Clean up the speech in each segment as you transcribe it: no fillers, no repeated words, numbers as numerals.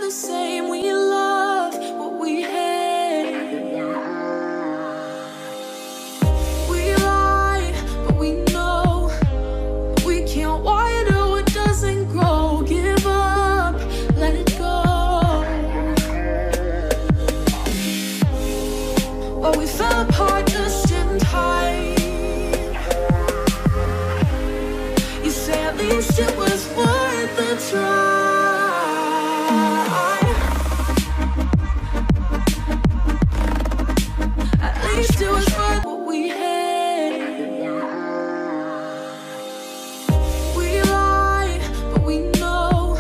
the same. We love what we hate. We lie, but we know we can't water what doesn't grow. Give up, let it go. But we fell apart just in time. You say at least it was worth a try. At least it was worth what we hate. We lie, but we know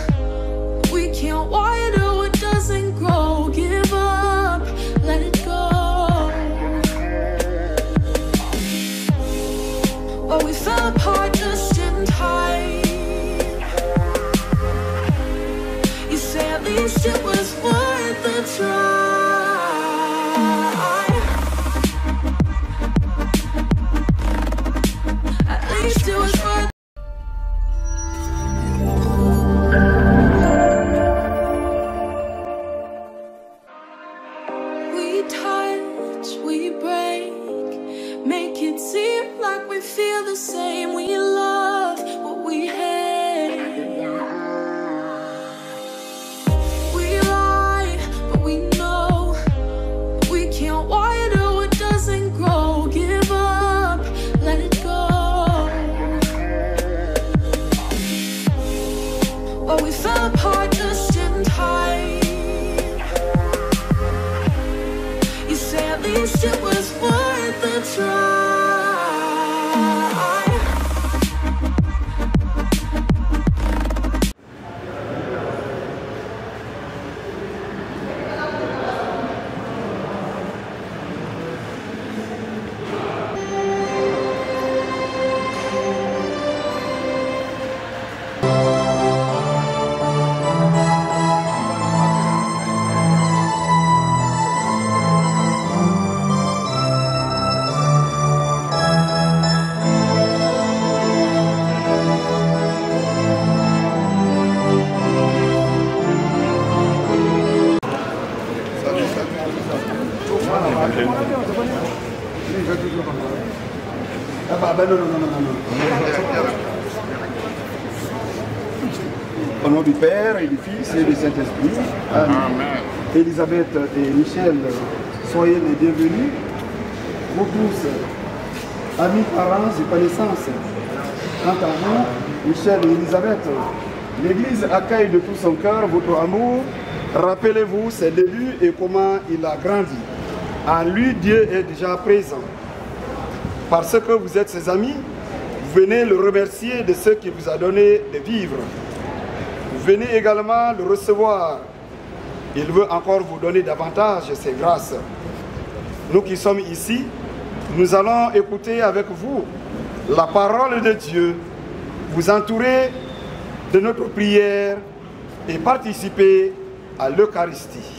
we can't water what doesn't grow. Give up, let it go. But we fell apart just in time. You say at least it was worth a try. At least it was worth. We touch, we break, make it seem like we feel the same. We love what we hate. We lie, but we know we can't water what doesn't grow. Give up, let it go. But we fell apart just in time. You say at least it was worth a try. Au nom du Père et du Fils et du Saint-Esprit. Amen. Elisabeth et Michel, soyez les bienvenus. Vous tous, amis, parents et connaissances. Quant à vous, Michel et Elisabeth, l'Église accueille de tout son cœur votre amour. Rappelez-vous ses débuts et comment il a grandi. En lui, Dieu est déjà présent. Parce que vous êtes ses amis, venez le remercier de ce qu'il vous a donné de vivre. Venez également le recevoir. Il veut encore vous donner davantage ses grâces. Nous qui sommes ici, nous allons écouter avec vous la parole de Dieu, vous entourer de notre prière et participer à l'Eucharistie.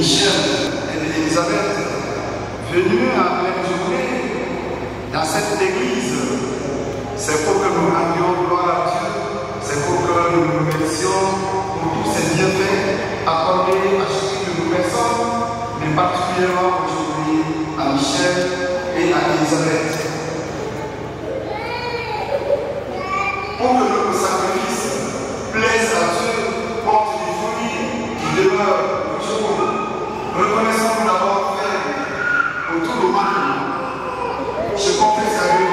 Michel et d'Elisabeth, venus à pleine journée dans cette église, c'est pour que nous rendions gloire à Dieu, c'est pour que nous nous remercions pour tous ces bienfaits accordés à chacune de nos personnes, mais particulièrement aujourd'hui à Michel et à Elisabeth. Pour que notre sacrifice plaise à Dieu, porte des fruits qui demeurent toujours. Reconnaissons d'avoir fait autour de moi. Je confesse à Dieu.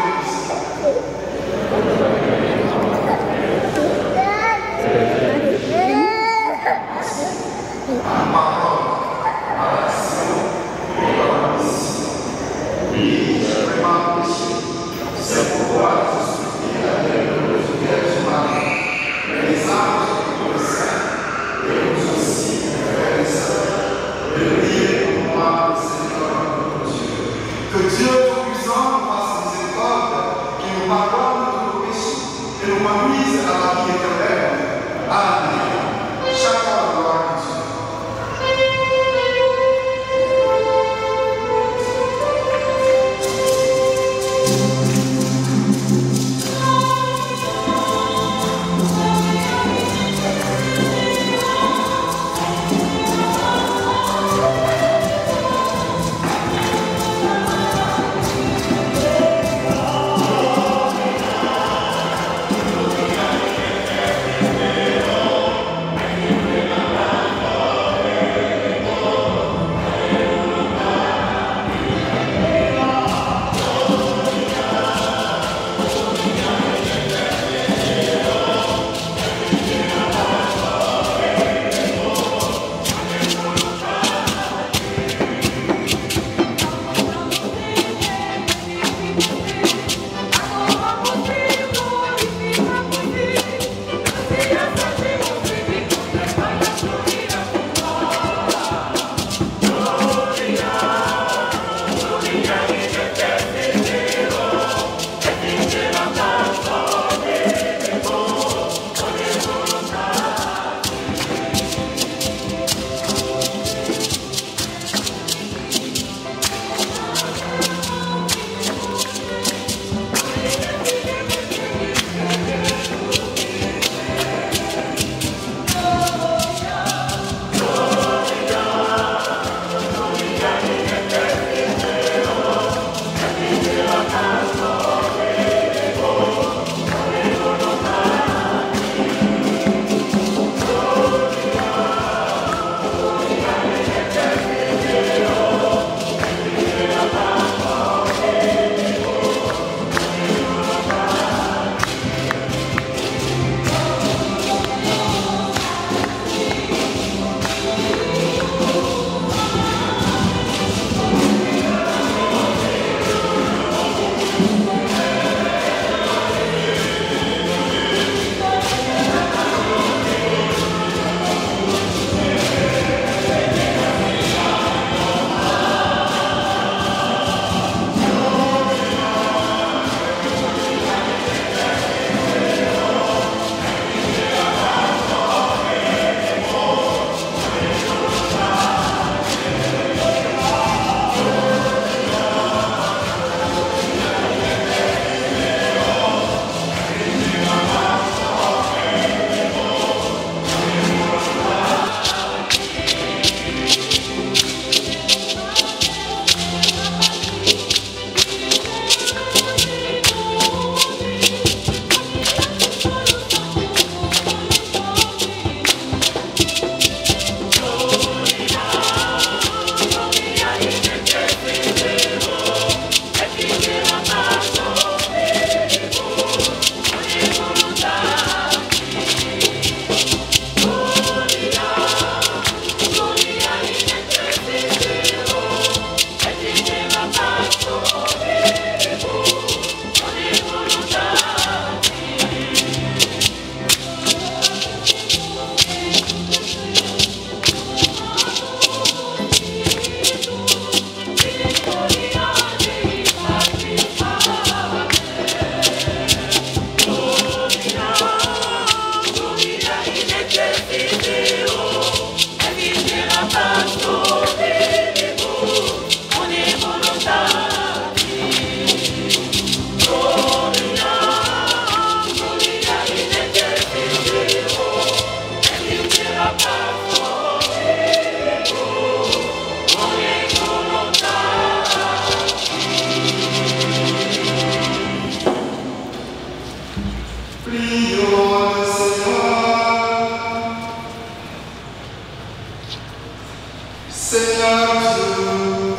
Seigneur Dieu,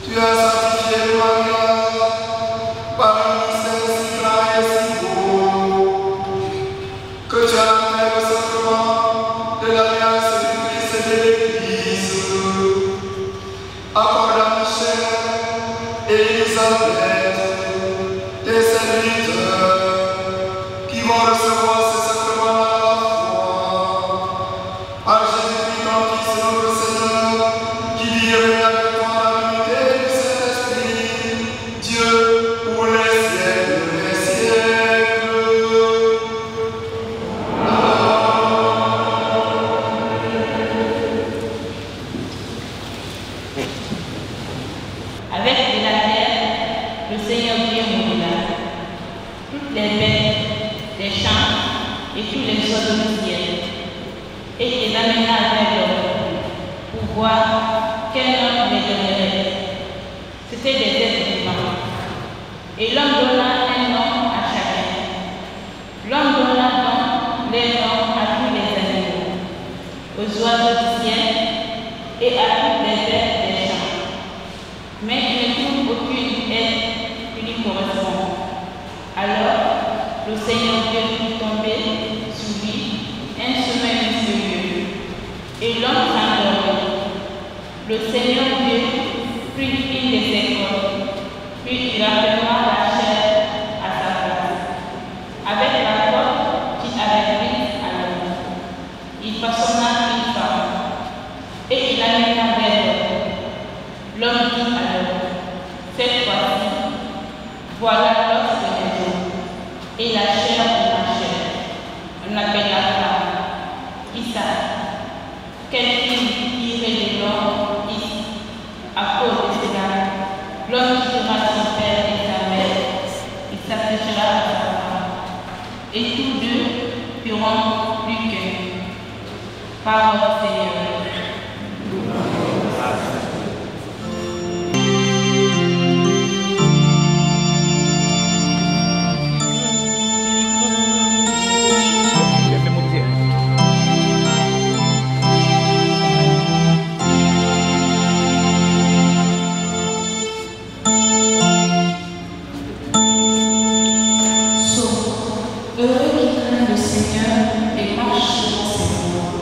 tu as sanctifié le mariage par un mystère si grand et si beau, que tu as fait le sacrement de l'alliance du Christ et de l'Église. Accorde à Michel et Elisabeth, tes serviteurs, qui vont recevoir ce sacrement à la foi. Par Jésus-Christ, ton Fils, notre Seigneur, qui vit et règne avec toi dans l'unité du Saint-Esprit, Dieu pour les siècles des siècles. Avec de la terre, le Seigneur Dieu mourra. Toutes les bêtes des champs et tous les oiseaux du ciel, et les amena vers l'homme pour voir quel homme les donnerait. C'était des êtres vivants. Et l'homme donna un nom à chacun. L'homme donna donc les noms à tous les animaux, aux oiseaux du ciel et à toutes les bêtes des champs. Mais il ne trouve aucune aide qui lui correspond. Alors, le Seigneur Dieu fit tomber sur lui un sommeil mystérieux, et l'homme s'endormit. Le Seigneur Dieu prit une de ses cordes, puis il rappela la chair à sa place, avec la corde qu'il avait prise à l'homme. Il façonna une femme, et il l'amena vers l'homme. L'homme dit à l'homme, cette fois-ci, voilà l'os de mes os et la chair de ma chair. On appelle la femme Isaac. Quelle fille tirée de l'homme ici, à cause de cela, l'homme quittera son père et sa mère, il s'attachera à sa femme, et tous deux feront plus qu'un. Parole du Seigneur. Heureux qui craint le Seigneur et marche selon ses voies.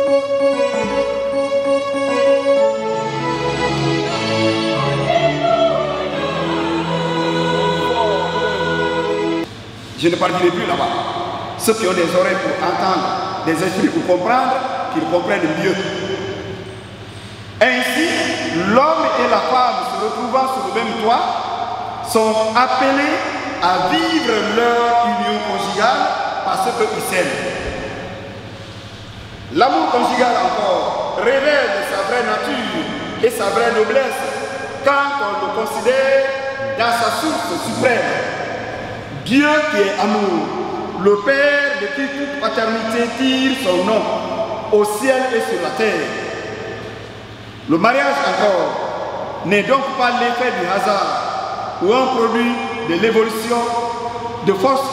Je ne partirai plus là-bas. Ceux qui ont des oreilles pour entendre, des esprits pour comprendre, qu'ils comprennent mieux. Ainsi, l'homme et la femme se retrouvant sur le même toit sont appelés à vivre leur union conjugale parce qu'ils s'aiment. L'amour conjugal encore révèle sa vraie nature et sa vraie noblesse quand on le considère dans sa source suprême. Dieu qui est amour, le Père de qui toute paternité tire son nom au ciel et sur la terre. Le mariage encore n'est donc pas l'effet du hasard ou un produit de l'évolution de forces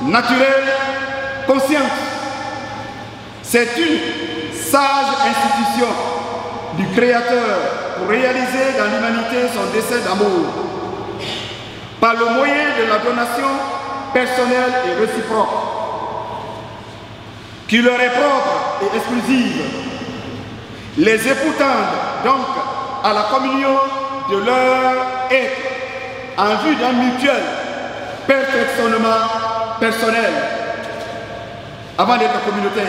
naturelles conscientes. C'est une sage institution du Créateur pour réaliser dans l'humanité son dessein d'amour par le moyen de la donation personnelle et réciproque qui leur est propre et exclusive. Les époux tendent donc à la communion de leur être en vue d'un mutuel perfectionnement personnel avant d'être communautaire.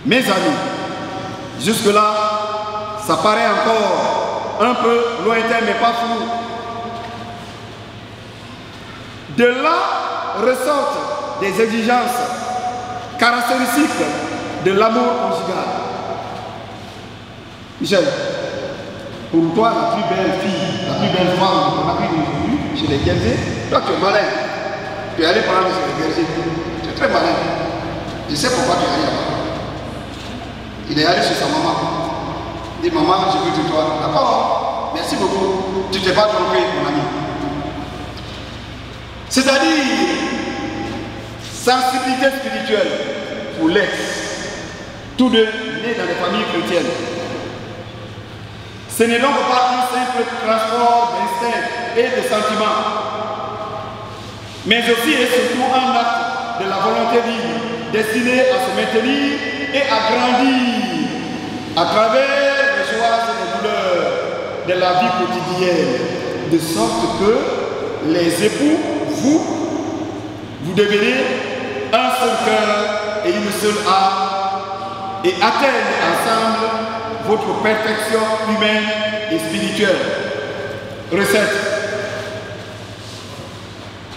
Mes amis, jusque-là, ça paraît encore un peu lointain mais pas flou. De là ressortent des exigences caractéristiques de l'amour conjugal. Michel, pour toi, la plus belle fille, la plus belle femme qu'on a pris aujourd'hui chez les Guerriers, toi tu es malin. Tu es allé prendre chez les Guerriers. Tu es très malin. Je sais pourquoi tu es allé là-bas. Il est allé chez sa maman. Il dit, maman, je veux de toi. D'accord, merci beaucoup. Tu ne t'es pas trompé, mon ami. C'est-à-dire, sensibilité spirituelle pour l'ex, tous deux nés dans des familles chrétiennes. Ce n'est donc pas un simple transport d'instinct et de sentiments, mais aussi et surtout un acte de la volonté libre, destiné à se maintenir et à grandir à travers les joies et les douleurs de la vie quotidienne, de sorte que les époux, vous devenez un seul cœur et une seule âme et atteignent ensemble votre perfection humaine et spirituelle. Recette.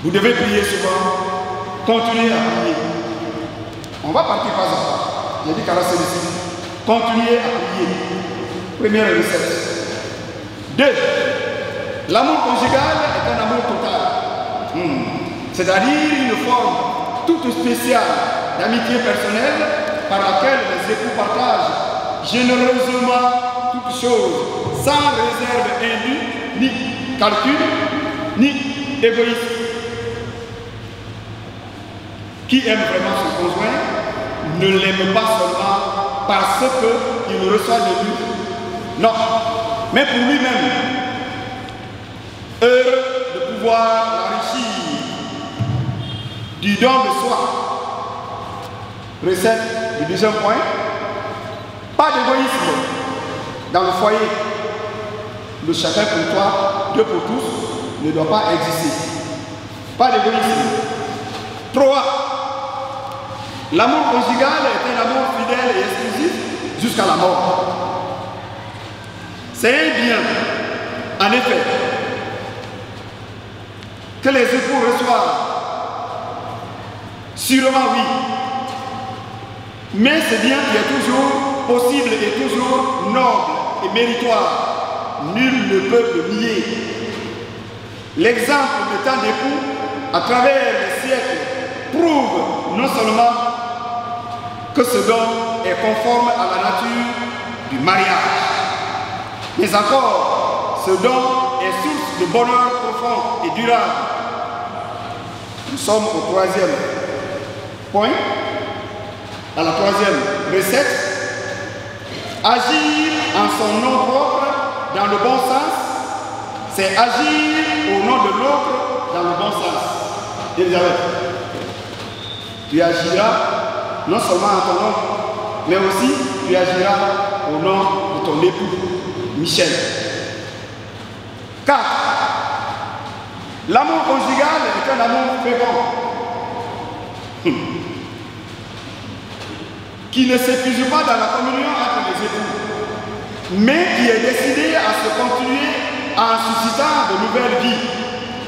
Vous devez prier souvent. Continuez à prier. On va partir pas à pas. J'ai dit qu'à la ici. Continuez à prier. Première recette. 2. L'amour conjugal est un amour total. C'est-à-dire une forme toute spéciale d'amitié personnelle par laquelle les époux partagent généreusement toutes choses, sans réserve indue, ni calcul, ni égoïsme. Qui aime vraiment son conjoint ne l'aime pas seulement parce qu'il reçoit de lui. Non, mais pour lui-même. Heureux de pouvoir l'enrichir du don de soi. Recette du deuxième point. Pas d'égoïsme dans le foyer. Le chacun pour toi, Dieu pour tous, ne doit pas exister. Pas d'égoïsme. 3. L'amour conjugal est un amour fidèle et exclusif jusqu'à la mort. C'est un bien, en effet, que les époux reçoivent. Sûrement oui. Mais c'est bien qui est toujours possible et toujours noble et méritoire. Nul ne peut le nier. L'exemple de tant d'époux à travers les siècles prouve non seulement que ce don est conforme à la nature du mariage, mais encore ce don est source de bonheur profond et durable. Nous sommes au 3e point, à la 3e recette. Agir en son nom propre dans le bon sens, c'est agir au nom de l'autre dans le bon sens. Elisabeth, tu agiras non seulement en ton nom, mais aussi tu agiras au nom de ton époux, Michel. 4. L'amour conjugal est un amour fécond qui ne s'épuise pas dans la communion entre les époux, mais qui est décidé à se continuer en suscitant de nouvelles vies.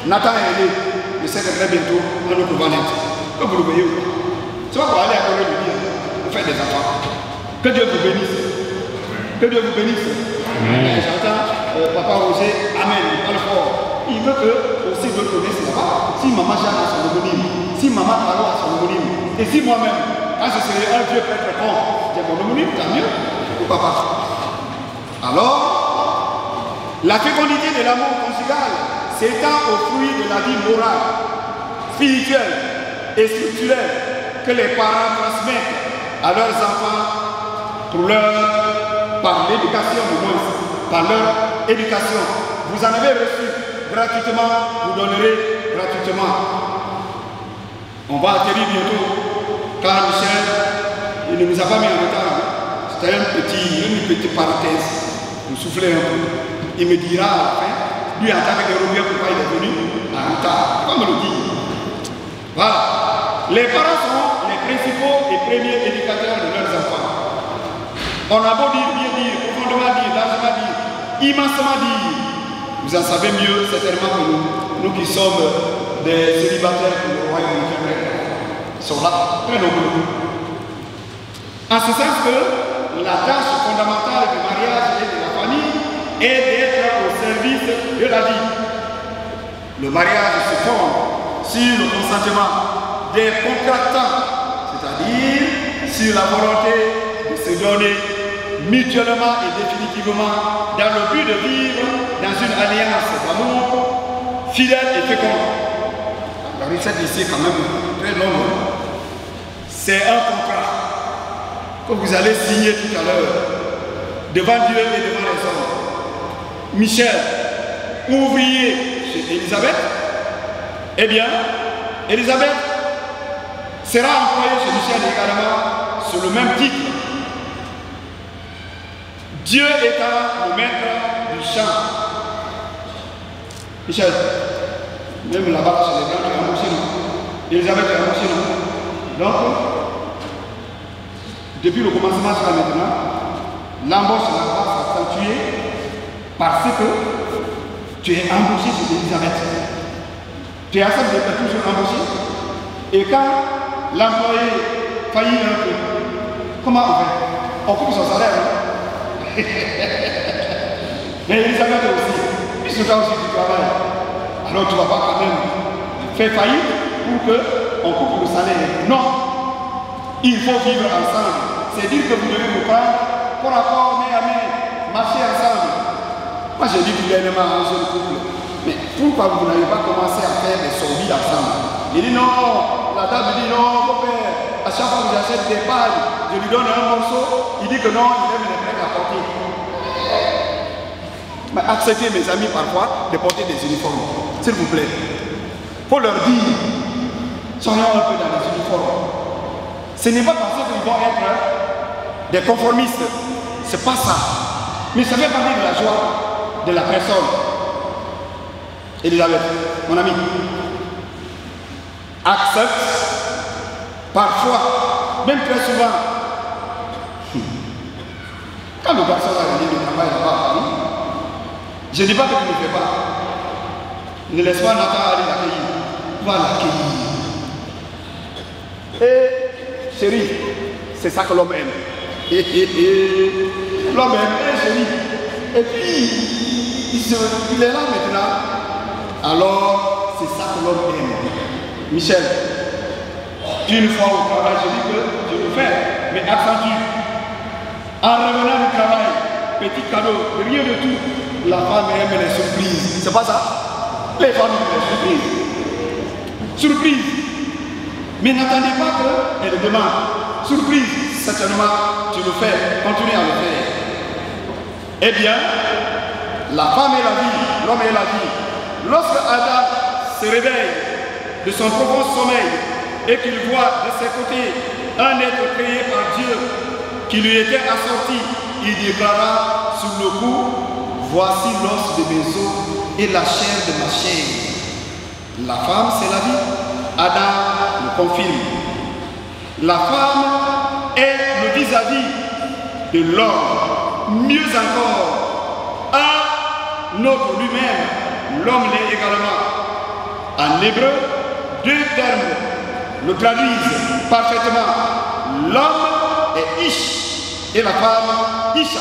Nathan est né, je sais que très bientôt, on ne peut pas naître. Comme vous le voyez, c'est pas pour aller à Corée de dire, pour faire des enfants. Que Dieu vous bénisse. Que Dieu vous bénisse. J'entends Papa Roger, Amen, parle fort. Il veut que aussi d'autres connaissent là-bas. Si maman Jeanne a son homonyme, si maman Caro a son homonyme, et si moi-même, quand je serai un vieux prêtre con, j'ai mon homonyme, tant mieux pour papa. Alors, la fécondité de l'amour conjugal s'étend au fruit de la vie morale, spirituelle et structurelle que les parents transmettent à leurs enfants par l'éducation du moins, par leur éducation. Vous en avez reçu gratuitement, vous donnerez gratuitement. On va atterrir bientôt, car Michel, il ne nous a pas mis en retard. C'était une petite parenthèse, vous soufflez un peu. Il me dira à la fin, lui en tant que Européen, pourquoi il est venu en retard. Comme me le dit. Voilà. Les parents sont les principaux et premiers éducateurs de leurs enfants. On a beau dire, bien dire, profondément dire, largement dire, immensement dire. Vous en savez mieux certainement que nous qui sommes des célibataires pour le royaume de Dieu, sont là, très nombreux. En ce sens que la tâche fondamentale du mariage et de la famille est d'être au service de la vie. Le mariage se fonde sur le consentement des contractants, c'est-à-dire sur la volonté de se donner mutuellement et définitivement dans le but de vivre dans une alliance d'amour fidèle et féconde. La recette ici est quand même très longue. C'est un contrat que vous allez signer tout à l'heure devant Dieu et devant les hommes. Michel, ouvrier chez Élisabeth, eh bien, Élisabeth sera employée chez Michel également sur le même titre. Dieu étant le maître du champ. Michel, même là-bas chez les Blancs, tu es embauché, non? Élisabeth est embauchée, non? Donc, depuis le commencement jusqu'à maintenant, l'embauche va s'accentuer parce que tu es embauché chez Élisabeth. Tu es accepté d'être toujours embauché. Et quand l'employé faillit un peu, comment on fait? On coupe son salaire, non? Mais Élisabeth aussi, puisque toi aussi tu travailles, alors tu ne vas pas quand même faire faillite pour qu'on coupe le salaire. Non, il faut vivre ensemble. C'est dire que vous devez vous prendre pour accord main à main, marcher ensemble. Moi j'ai dit gouvernement un jeune couple, mais pourquoi vous n'avez pas commencé à faire des sorties ensemble? Il dit non, la dame dit non, mon père, à chaque fois que j'achète des pailles, je lui donne un morceau, il dit que non, il aime les prêts à porter. Mais acceptez mes amis parfois de porter des uniformes, s'il vous plaît. Il faut leur dire, soyons un peu dans les uniformes. Ce n'est pas parce qu'ils vont être des conformistes, c'est pas ça. Mais ça fait partie de la joie de la personne. Élisabeth, mon ami, accepte parfois, même très souvent, quand le garçon va venir du travail là-bas à Paris, je ne dis pas que tu ne le fais pas. Ne laisse pas Nathan aller l'accueillir. Va l'accueillir. Et chérie, c'est ça que l'homme aime. L'homme aime, chérie. Et puis, il est là maintenant. Alors, c'est ça que l'homme aime. Michel, une fois au travail, je dis que je le fais, mais accentue. En revenant du travail, petit cadeau, rien de tout. La femme aime les surprises. C'est pas ça? Les femmes aiment les surprises. Surprise. Mais n'attendez pas qu'elle demande. Surprise. Certainement, tu le fais. Continue à le faire. Eh bien, la femme est la vie, l'homme est la vie. Lorsque Adam se réveille de son profond sommeil et qu'il voit de ses côtés un être créé par Dieu qui lui était assorti, il déclara sur le coup, voici l'os de mes os et la chair de ma chair. La femme, c'est la vie. Adam le confirme. La femme est le vis-à-vis de l'homme. Mieux encore, un autre lui-même, l'homme l'est également. En hébreu, deux termes le traduisent parfaitement. L'homme est Ish et la femme Isha.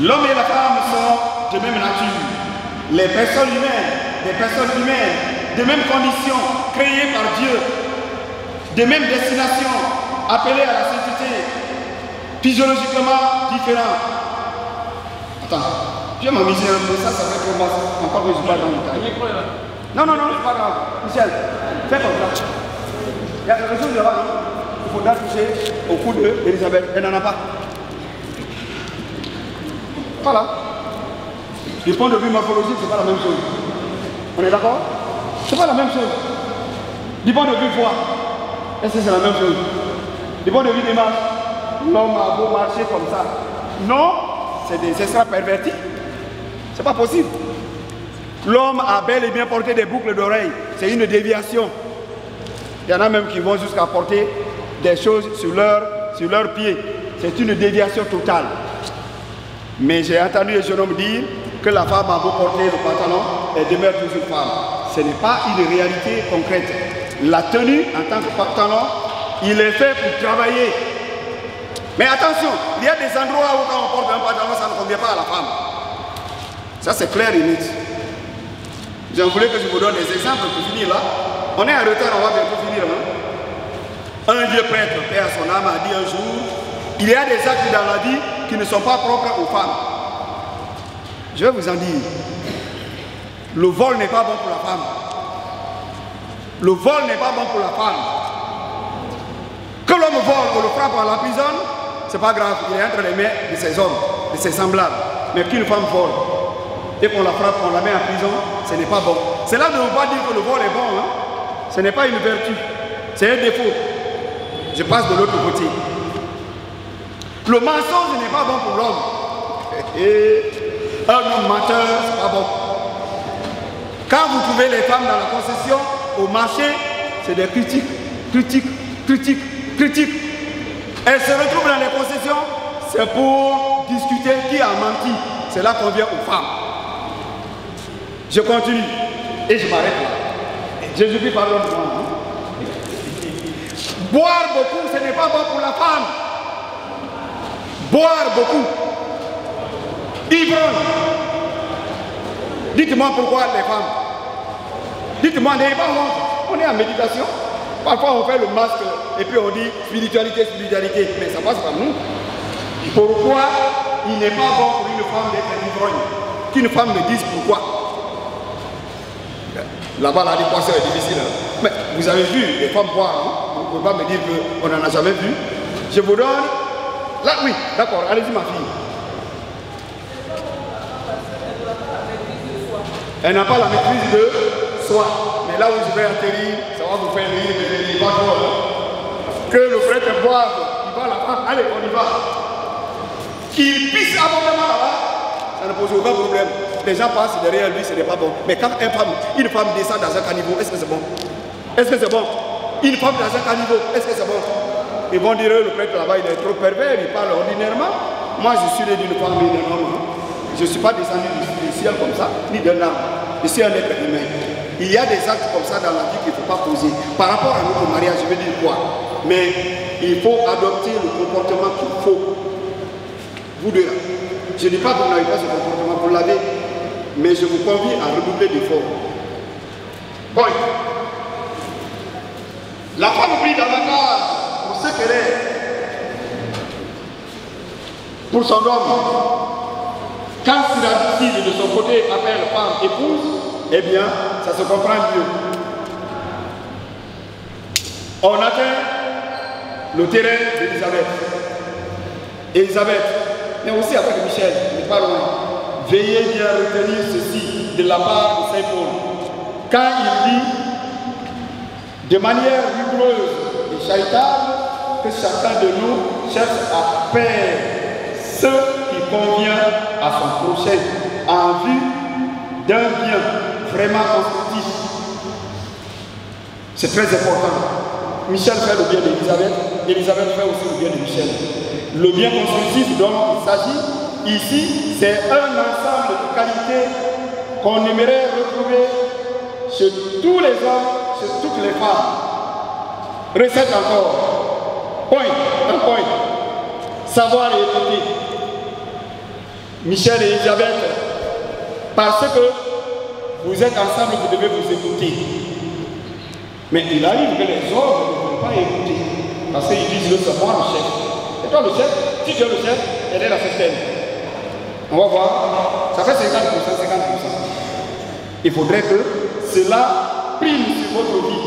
L'homme et la femme sont de même nature. Les personnes humaines, des personnes humaines, de même conditions, créées par Dieu, de même destination, appelées à la sainteté, physiologiquement différents. Attends, je vais m'amuser un peu, ça fait trop mal. Encore que je ne pas dans le détail. Non, c'est pas grave. Michel, fais comme ça. Il y a quelque chose de là, il faudra toucher au cou d'Elisabeth. Elle n'en a pas. Voilà. Du point de vue morphologique, ce n'est pas la même chose. On est d'accord? Ce n'est pas la même chose. Du point de vue voix, est-ce que c'est la même chose? Du point de vue démarche, l'homme a beau marcher comme ça. Non, c'est des extra-pervertis. C'est pas possible. L'homme a bel et bien porté des boucles d'oreilles. C'est une déviation. Il y en a même qui vont jusqu'à porter des choses sur leurs pieds. C'est une déviation totale. Mais j'ai entendu les jeunes hommes dire que la femme a beau porter le pantalon, elle demeure toujours femme. Ce n'est pas une réalité concrète. La tenue en tant que pantalon, il est fait pour travailler. Mais attention, il y a des endroits où quand on porte un pantalon, ça ne convient pas à la femme. Ça c'est clair et net. Je voulais que je vous donne des exemples pour finir là. On est en retard, on va bientôt finir. Hein? Un vieux prêtre, paix à son âme, a dit un jour, il y a des actes dans la vie qui ne sont pas propres aux femmes. Je vais vous en dire. Le vol n'est pas bon pour la femme. Le vol n'est pas bon pour la femme. Que l'homme vole ou le frappe ou l'emprisonne, c'est pas grave. Il est entre les mains de ses hommes, de ses semblables. Mais qu'une femme vole, et qu'on la frappe, on la met en prison, ce n'est pas bon. Cela ne veut pas dire que le vol est bon. Hein? Ce n'est pas une vertu. C'est un défaut. Je passe de l'autre côté. Le mensonge n'est pas bon pour l'homme. Un homme menteur, c'est pas bon. Quand vous trouvez les femmes dans la concession, au marché, c'est des critiques. Elles se retrouvent dans les concessions, c'est pour discuter qui a menti. C'est là qu'on vient aux femmes. Je continue et je m'arrête là. Jésus-Christ pardonne-moi. Boire beaucoup, ce n'est pas bon pour la femme. Boire beaucoup. Ivrogne. Dites-moi pourquoi les femmes. Dites-moi, n'ayez pas honte. On est en méditation. Parfois on fait le masque et puis on dit spiritualité. Mais ça passe par nous. Pourquoi il n'est pas bon pour une femme d'être ivrogne? Qu'une femme me dise pourquoi. Là-bas l'adéquation est difficile. Mais vous avez vu les femmes boire. Hein? Vous ne pouvez pas me dire qu'on n'en a jamais vu. Je vous donne. Là, oui, d'accord, allez-y ma fille. Elle n'a pas la maîtrise de soi. Mais là où je vais atterrir, ça va vous faire rire, mais pas trop. Hein? Que le prêtre boive, il va la prendre. Allez, on y va. Qu'il pisse abondamment là-bas, ça ne pose aucun problème. Les gens passent derrière lui, ce n'est pas bon. Mais quand une femme descend dans un caniveau, est-ce que c'est bon? Est-ce que c'est bon? Une femme dans un caniveau, est-ce que c'est bon? Ils vont dire, le prêtre là-bas, il est trop pervers, il parle ordinairement. Moi, je suis né d'une femme et d'un homme. Je ne suis pas descendu du ciel comme ça, ni d'un arbre. Je suis un être humain. Il y a des actes comme ça dans la vie qu'il ne faut pas poser. Par rapport à notre mariage, je veux dire quoi? Mais il faut adopter le comportement qu'il faut. Vous deux là. Je ne dis pas que vous n'avez pas ce comportement, vous l'avez. Mais je vous convie à redoubler d'efforts. Bon. La femme prie davantage pour ce qu'elle est. Pour son homme. Quand Syracuse de son côté appelle femme épouse, eh bien, ça se comprend mieux. On atteint le terrain d'Élisabeth. Élisabeth, mais aussi avec Michel, il n'est pas loin. Veillez bien à retenir ceci de la part de Saint Paul. Quand il dit de manière rigoureuse et charitable que chacun de nous cherche à faire ce qui convient à son prochain en vue d'un bien vraiment constructif. C'est très important. Michel fait le bien d'Élisabeth, Élisabeth fait aussi le bien de Michel. Le bien constructif dont il s'agit ici, c'est un ensemble de qualités qu'on aimerait retrouver chez tous les hommes, chez toutes les femmes. Recette encore. Point, un point. Savoir et écouter. Michel et Élisabeth, parce que vous êtes ensemble, vous devez vous écouter. Mais il arrive que les hommes ne veulent pas écouter. Parce qu'ils disent, c'est moi le chef. Et toi le chef, si tu es le chef, elle est la certaine. On va voir. Ça fait 50%, 50%. Il faudrait que cela prime sur votre vie.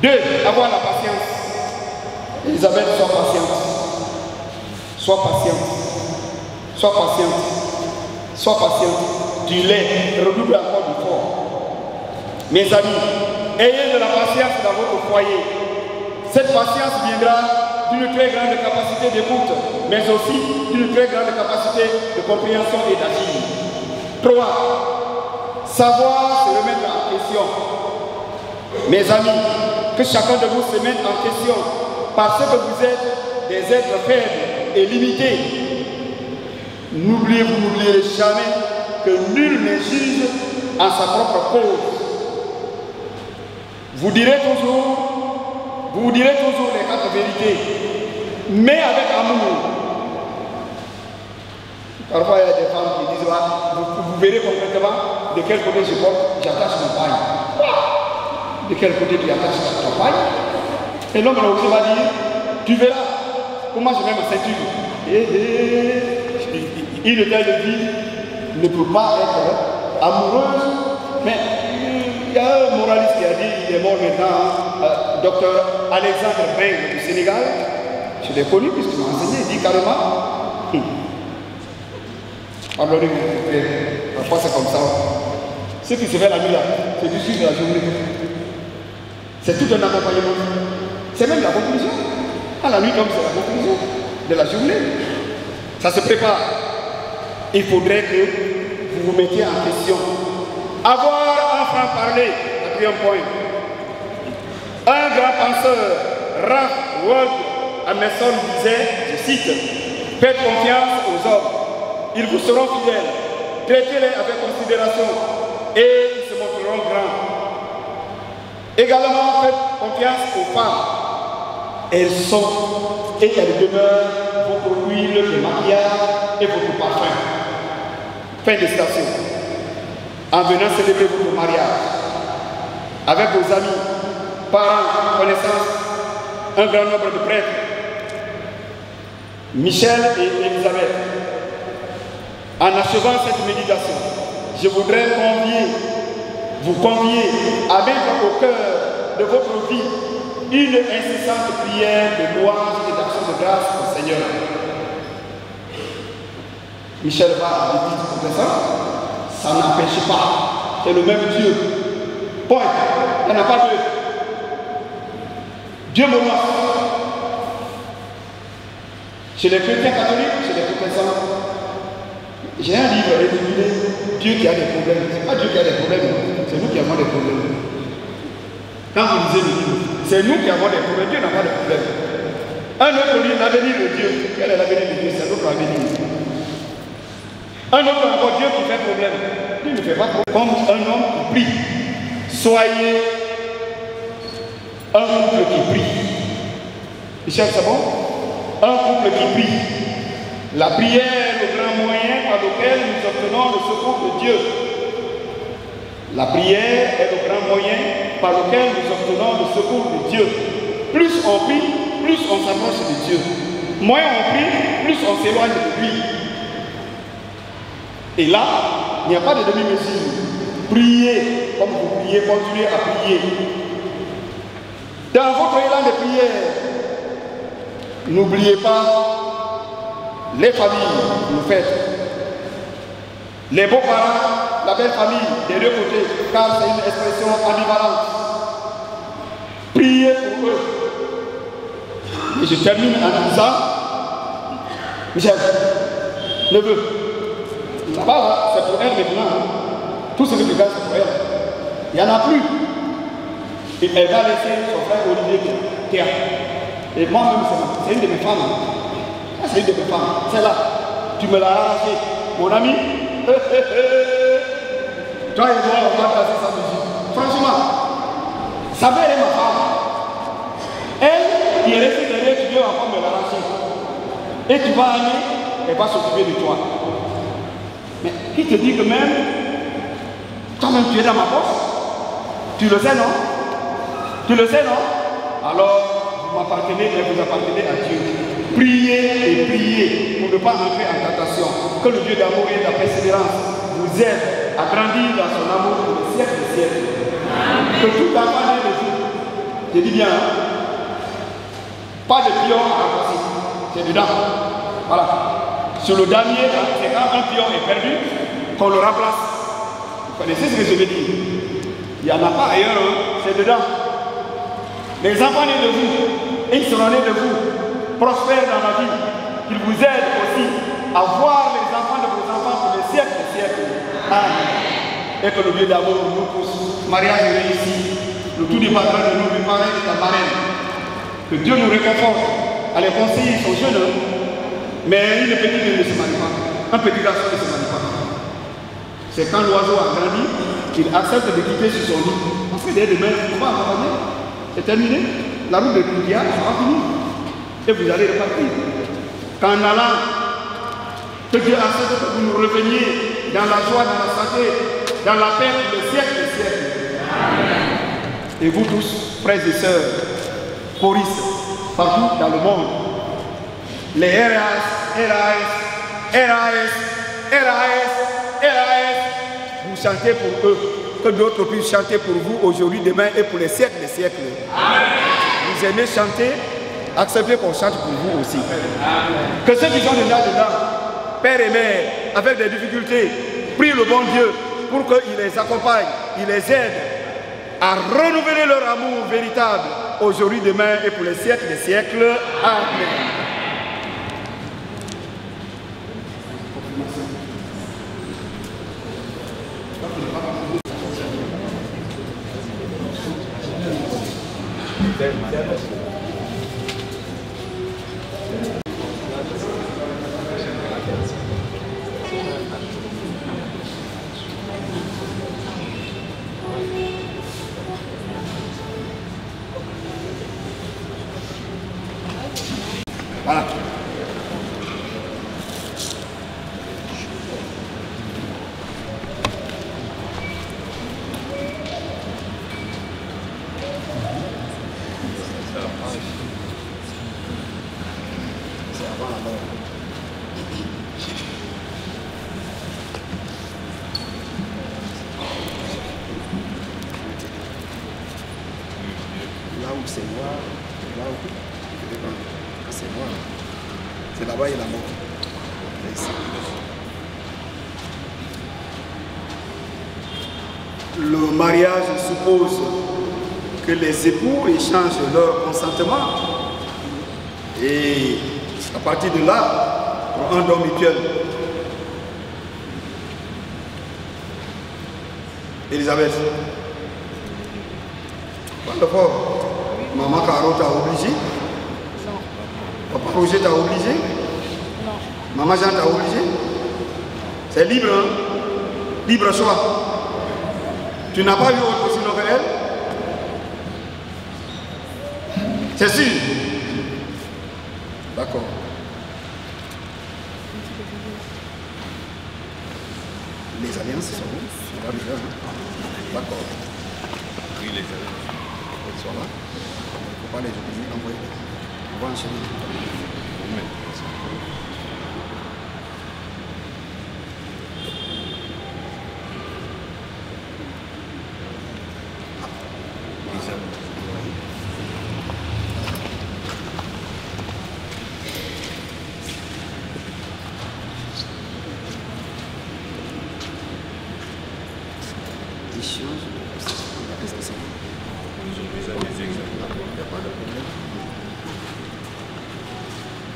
2. Avoir la patience. Élisabeth, sois patiente. Sois patiente. Sois patiente. Sois patiente. Tu l'es. Redouble encore du fort. Mes amis, ayez de la patience dans votre foyer. Cette patience viendra d'une très grande capacité d'écoute, mais aussi d'une très grande capacité de compréhension et d'agir. 3. Savoir se remettre en question. Mes amis, que chacun de vous se mette en question parce que vous êtes des êtres faibles et limités. Vous n'oubliez jamais que nul n'est juge en sa propre cause. Vous direz toujours les 4 vérités, mais avec amour. Parfois, il y a des femmes qui disent, vous verrez concrètement de quel côté j'attache mon paille. De quel côté tu attaches ta paille. Et l'homme aussi va dire, tu verras comment je mets ma ceinture. Une telle vie ne peut pas être amoureuse, mais il y a un moraliste qui a dit, il est mort maintenant, docteur Alexandre Beng du Sénégal. Je l'ai connu puisqu'il m'a enseigné, il dit carrément, pardonnez-moi, parfois c'est comme ça. Ce qui se fait la nuit là, c'est du suivre la journée. C'est tout un accompagnement. C'est même la conclusion. À la nuit comme c'est la conclusion de la journée. Ça se prépare. Il faudrait que vous vous mettiez en question. Avoir un franc-parler, 4e point. Un grand penseur, Ralph Waldo Emerson disait, je cite, faites confiance aux hommes, ils vous seront fidèles, traitez-les avec considération et ils se montreront grands. Également, faites confiance aux femmes. Elles sont et elles demeurent votre huile de maquillage et votre parfum. Fin de citation. En venant célébrer votre mariage, avec vos amis, parents, connaissances, un grand nombre de prêtres, Michel et Élisabeth, en achevant cette méditation, je voudrais vous convier à mettre au cœur de votre vie une incessante prière de louange et d'action de grâce au Seigneur. Michel va à l'église protestante, ça n'empêche pas, c'est le même Dieu. Point, il n'y en a pas deux. Dieu me voit. Chez les chrétiens catholiques, chez les protestants, j'ai un livre intitulé Dieu qui a des problèmes. Ce n'est pas Dieu qui a des problèmes, c'est nous qui avons des problèmes. Quand vous lisez le livre, c'est nous qui avons des problèmes, Dieu n'a pas de problème. Un autre livre, l'avenir de Dieu. Quel est l'avenir de Dieu? C'est notre avenir. Un autre encore, Dieu qui fait problème. Dieu ne fait pas problème. Comme un homme qui prie. Soyez un couple qui prie. Michel, c'est bon? Un couple qui prie. La prière est le grand moyen par lequel nous obtenons le secours de Dieu. La prière est le grand moyen par lequel nous obtenons le secours de Dieu. Plus on prie, plus on s'approche de Dieu. Moins on prie, plus on s'éloigne de lui. Et là, il n'y a pas de demi-mesure. Priez, comme vous priez, continuez à prier. Dans votre élan de prière, n'oubliez pas les familles, vous faites. Les beaux-parents, la belle famille, des deux côtés, car c'est une expression ambivalente. Priez pour eux. Et je termine en disant, Michel, neveu, là-bas, c'est pour elle maintenant. Tout ce que tu gagnes, c'est pour elle. Il n'y en a plus. Et elle va laisser son frère Olivier Théa. Et moi-même, c'est une de mes femmes. C'est une de mes femmes. C'est là. Tu me l'as arraché. Mon ami. Toi et moi, on va casser sa musique. Franchement, sa mère est ma femme. Elle, qui est restée derrière, tu viens encore me l'arracher. Et tu vas aller, elle va s'occuper de toi. Mais qui te dit que même, toi-même tu es dans ma poche? Tu le sais, non? Tu le sais, non? Alors, vous m'appartenez, mais vous appartenez à Dieu. Priez et priez pour ne pas entrer en tentation. Que le Dieu d'amour et de la persévérance vous aide à grandir dans son amour pour les siècles des siècles. Que tout enfant né de vous, je dis bien, hein? Pas de pion à remplacer, c'est dedans. Voilà. Sur le damier, c'est quand un pion est perdu qu'on le remplace. Vous connaissez ce que je veux dire? Il n'y en a pas ailleurs, hein? C'est dedans. Les enfants nés de vous, ils seront nés de vous, prospèrent dans la vie. Qu'ils vous aident aussi à voir les enfants de vos enfants pour les siècles des siècles. Amen. Et que le Dieu d'amour nous pousse. Mariage réussi. Le tout dépendra de nous, du parrain et de ta marraine. Que Dieu nous réconforte. Allez, conseiller son jeune, mais une petite ne se marie pas. Un petit garçon ne se marie pas. C'est quand l'oiseau a grandi qu'il accepte de quitter sur son lit. Parce que dès demain, on va accompagner. C'est terminé. La route de Koudia sera finie. Et vous allez repartir. Qu'en allant, que Dieu accepte que vous nous reveniez dans la joie, dans la santé, dans la paix pour les siècles des siècles. Et vous tous, frères et sœurs, choristes, partout dans le monde, les RAS, vous chantez pour eux, que d'autres puissent chanter pour vous aujourd'hui, demain et pour les siècles des siècles. Amen. Vous aimez chanter, acceptez qu'on chante pour vous aussi. Amen. Que ceux qui sont déjà dedans, père et mère, avec des difficultés, prient le bon Dieu pour qu'il les accompagne, il les aide à renouveler leur amour véritable aujourd'hui, demain et pour les siècles des siècles. Amen. Voilà. Là où c'est noir, là où c'est noir, c'est là-bas il y a la mort. Le mariage suppose que les époux échangent leur consentement et à partir de là, pour un don mutuel. Elisabeth, d'abord, maman Caro t'a obligé? Non. Papa Roger t'a obligé? Non. Maman Jean t'a obligé? C'est libre, hein? Libre choix. Tu n'as pas vu autre sinon que elle? C'est sûr? D'accord. Les alliances sont où? D'accord. Oui, les alliances. Ils sont là. Il ne faut pas les oublier, envoyer. On va enchaîner.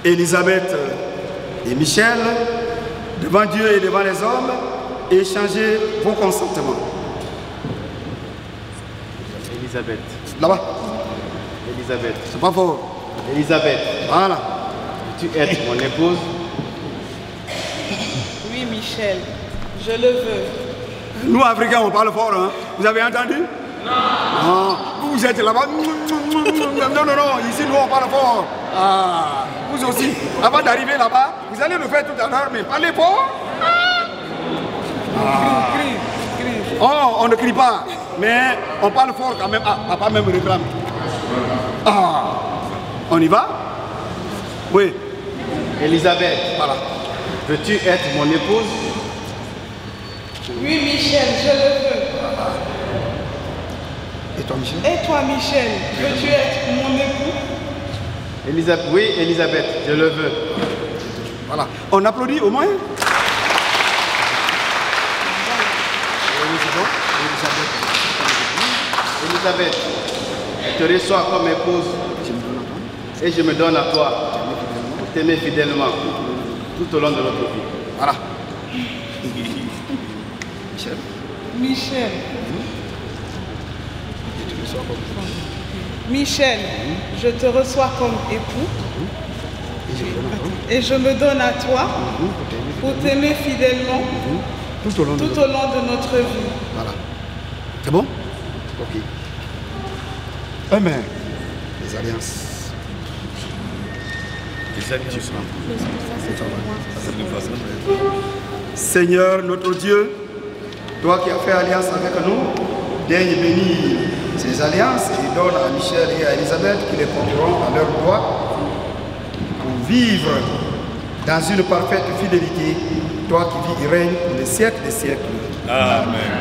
Élisabeth et Michel, devant Dieu et devant les hommes, échangez vos consentements. Élisabeth. Là-bas. Élisabeth. C'est pas fort. Élisabeth. Voilà. Veux-tu être mon épouse? Oui, Michel, je le veux. Nous, Africains, on parle fort, hein. Vous avez entendu? Non. Vous êtes là-bas. Non, ici, nous, on parle fort. Ah, vous aussi. Avant d'arriver là-bas, vous allez le faire tout à l'heure, mais parlez fort. Crie. Oh, on ne crie pas, mais on parle fort quand même. Ah, papa même réclame. Ah, on y va? Oui. Élisabeth. Voilà. Veux-tu être mon épouse? Oui, Michel, je le veux. Et toi, Michel? Et toi, Michel, veux-tu être mon époux? Élisabeth. Oui, Élisabeth, je le veux. Voilà. On applaudit au moins? Élisabeth, je te reçois comme épouse et je me donne à toi pour t'aimer fidèlement tout au long de notre vie. Voilà. Michel. Michel, je te reçois comme époux et je me donne à toi pour t'aimer fidèlement Tout au long de notre vie. Voilà. C'est bon? Ok. Amen. Les alliances. Seigneur notre Dieu, toi qui as fait alliance avec nous, daigne bénir ces alliances et donne à Michel et à Élisabeth qui les porteront à leur droit pour vivre dans une parfaite fidélité, toi qui vis et règnes pour les siècles des siècles. Amen.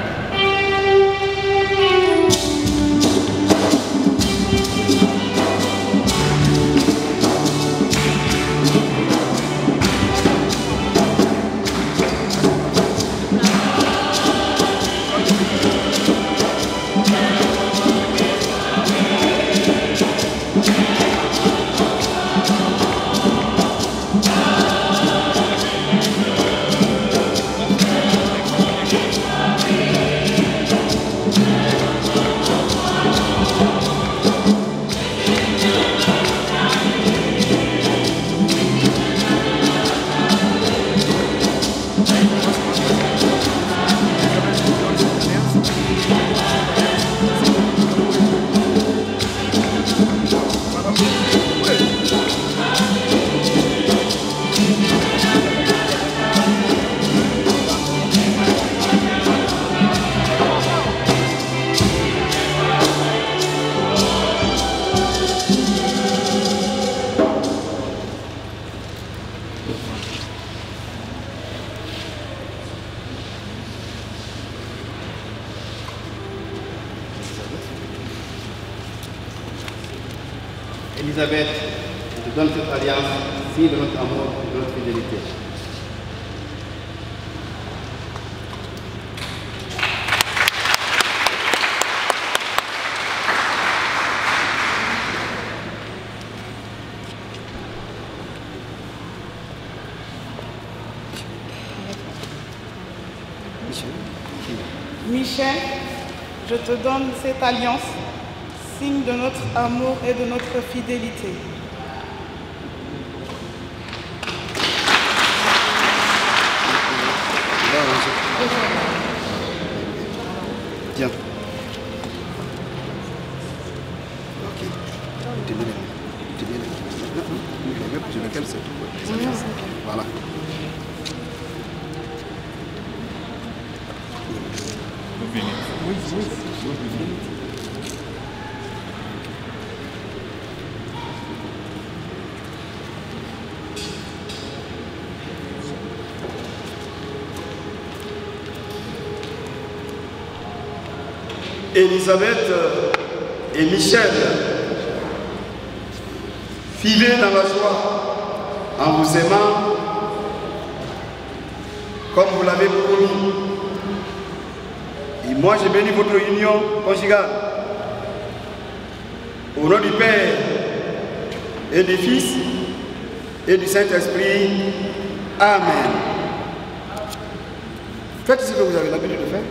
Élisabeth, je te donne cette alliance, signe de notre amour et de notre fidélité. Michel, je te donne cette alliance, signe de notre amour et de notre fidélité. Tiens. Ok. Tu mets les sur lequel c'est tout. Voilà. Élisabeth et Michel, vivez dans la joie en vous aimant comme vous l'avez promis. Et moi, je bénis votre union conjugale. Au nom du Père et du Fils et du Saint-Esprit. Amen. Faites ce que vous avez l'habitude de faire.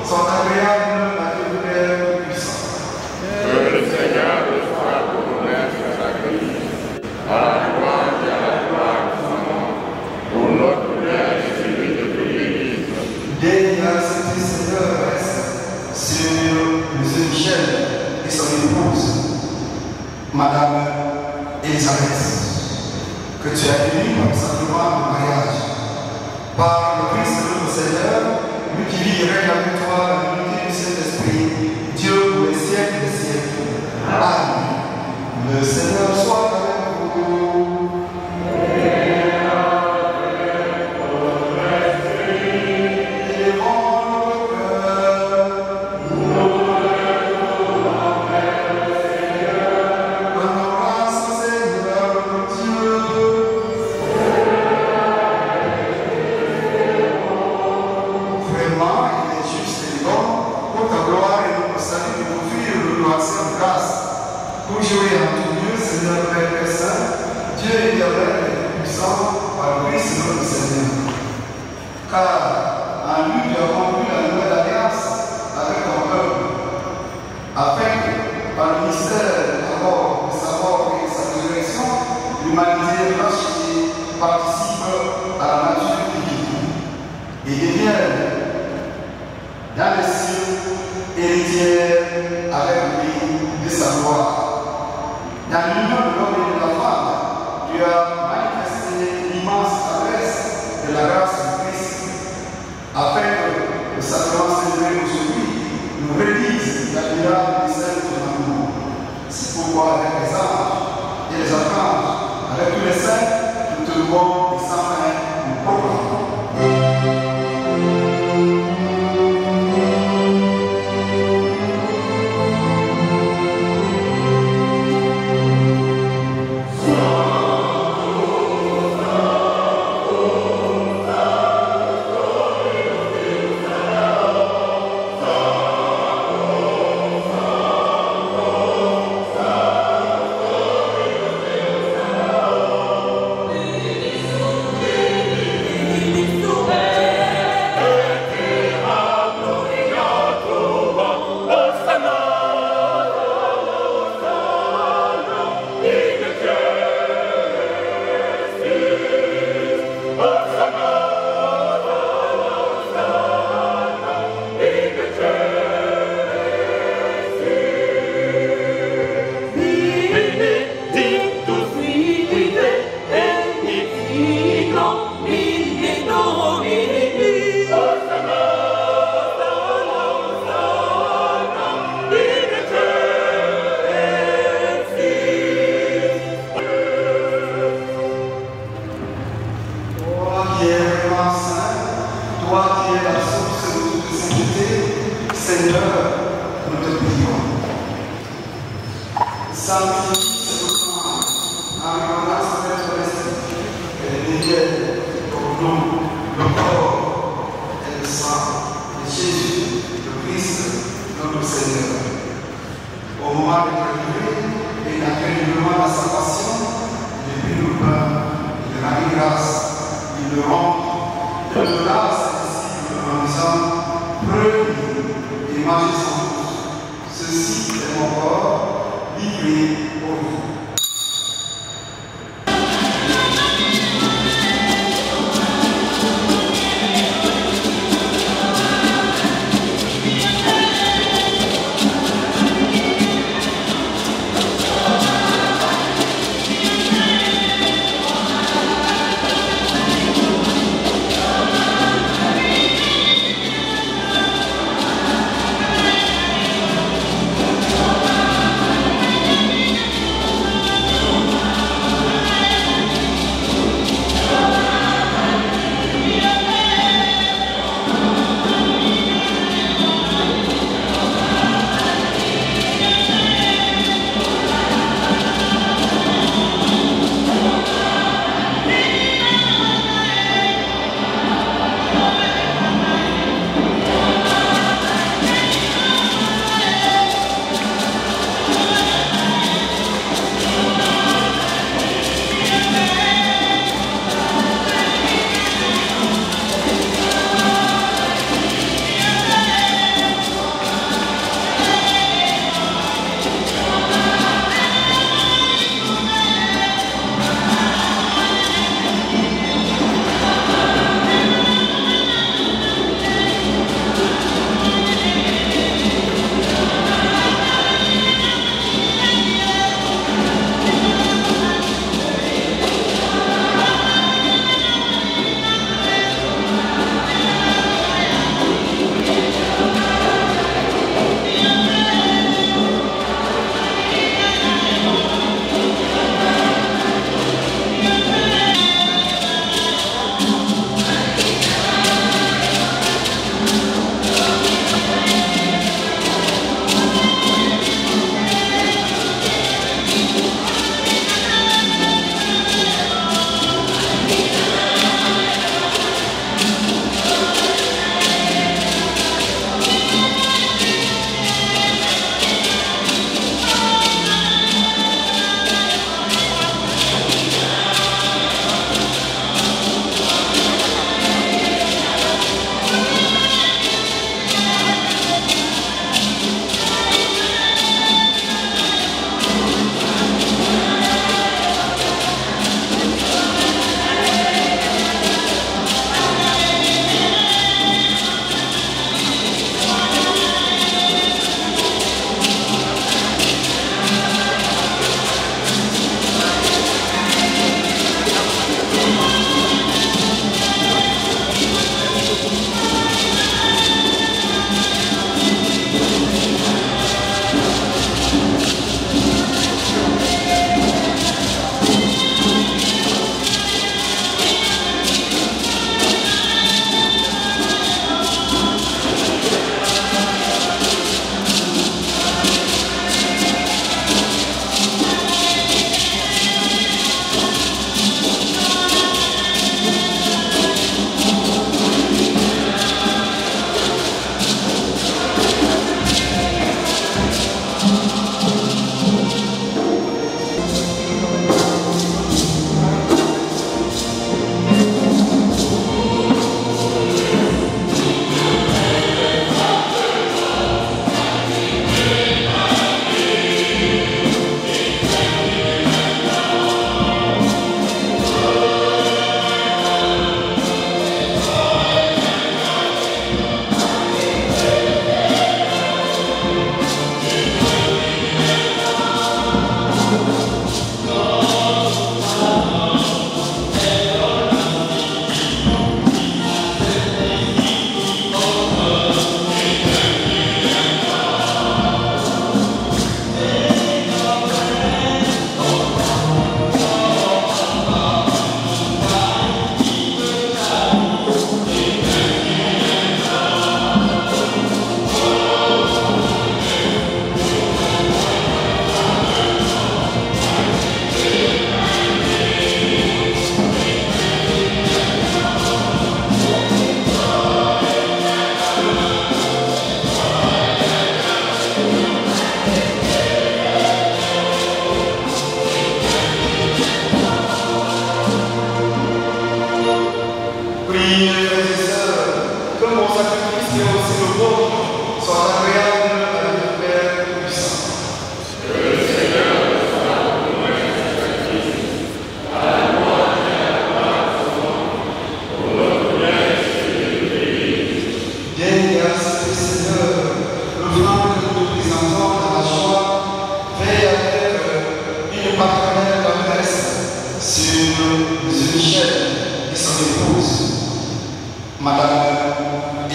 sont agréables à Dieu Père puissant. Que le Seigneur reçoive pour l'honneur de sa Christ, à la gloire et à la gloire de son nom, pour notre bien et celui de toute l'Église. Daigne accepter, Seigneur, reste sur M. Michel et son épouse, Madame Elisabeth, que tu as béni comme sacrement de mariage. Par le Christ notre Seigneur, lui qui vit et règne avec toi dans l'unité du Saint-Esprit, Dieu pour les siècles des siècles. Amen. Le Seigneur soit avec vous.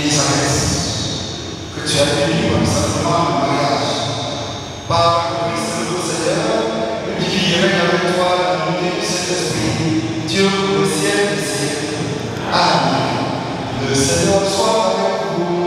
Élisabeth, que tu as bénie comme sacrement de mariage. Par le Christ notre Seigneur, qui règne avec toi la unité du Saint-Esprit, Dieu pour le ciel des siècles. Amen. Le Seigneur soit avec vous.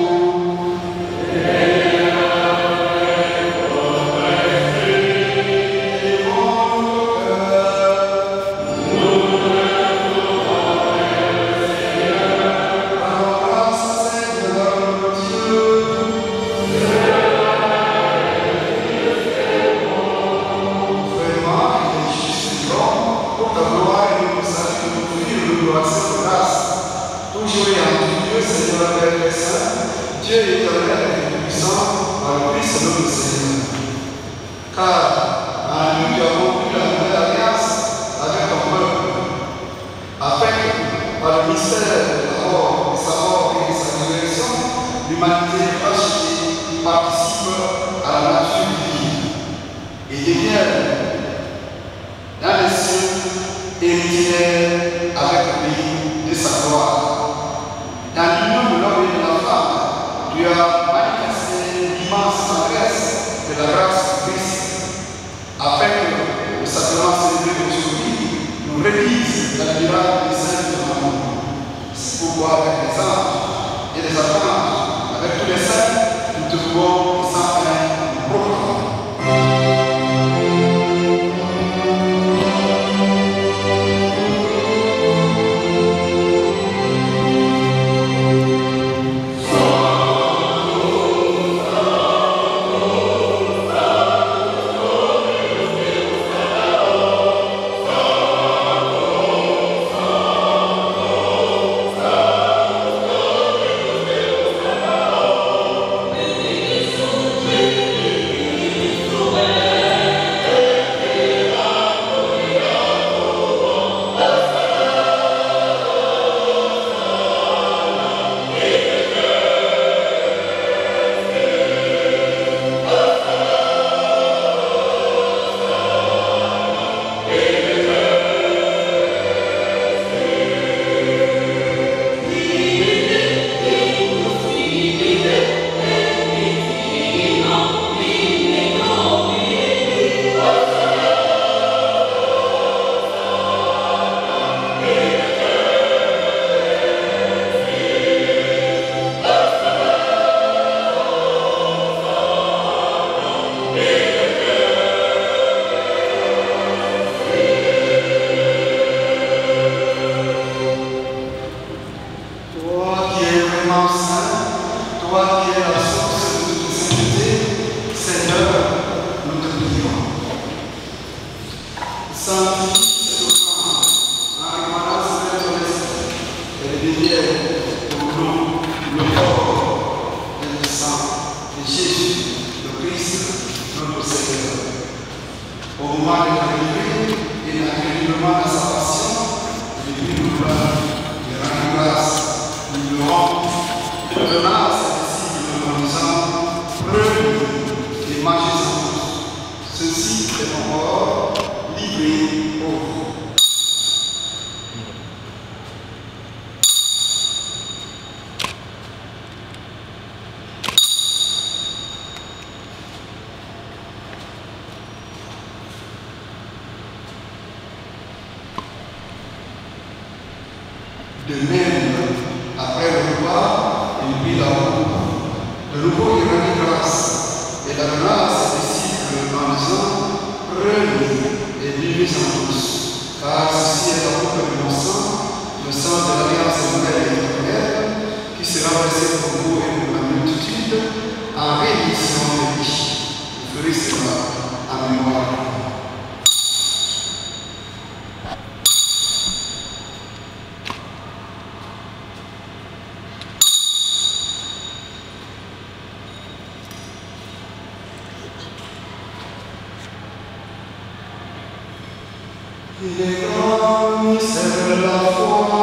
Dieu est éternel et puissant par le Christ notre Seigneur. Car en lui nous avons pris la nouvelle alliance avec ton peuple, afin que par le mystère de sa mort et de sa résurrection, l'humanité rachetée participe à la nature divine et devienne dans les cieux héritière avec le pays de sa gloire. Dans l'union de l'homme et de la femme, tu as manifesté l'immense tendresse de la grâce de Christ, afin que le sacrement célébré aujourd'hui nous réalise l'admirable dessein de ton amour. C'est pourquoi avec les anges et les archanges, avec tous les saints, nous te louons et sans fin nous proclamons. De même, après le repas, il prit la coupe. De nouveau, il rendit grâce et la grâce à ses disciples en disant: prenez et buvez-en tous, car ceci est la coupe de mon sang, le sang de l'alliance nouvelle et éternelle, qui sera versé pour vous et pour la multitude en rémission des péchés. Vous ferez cela en mémoire. Il est grand mystère de la foi,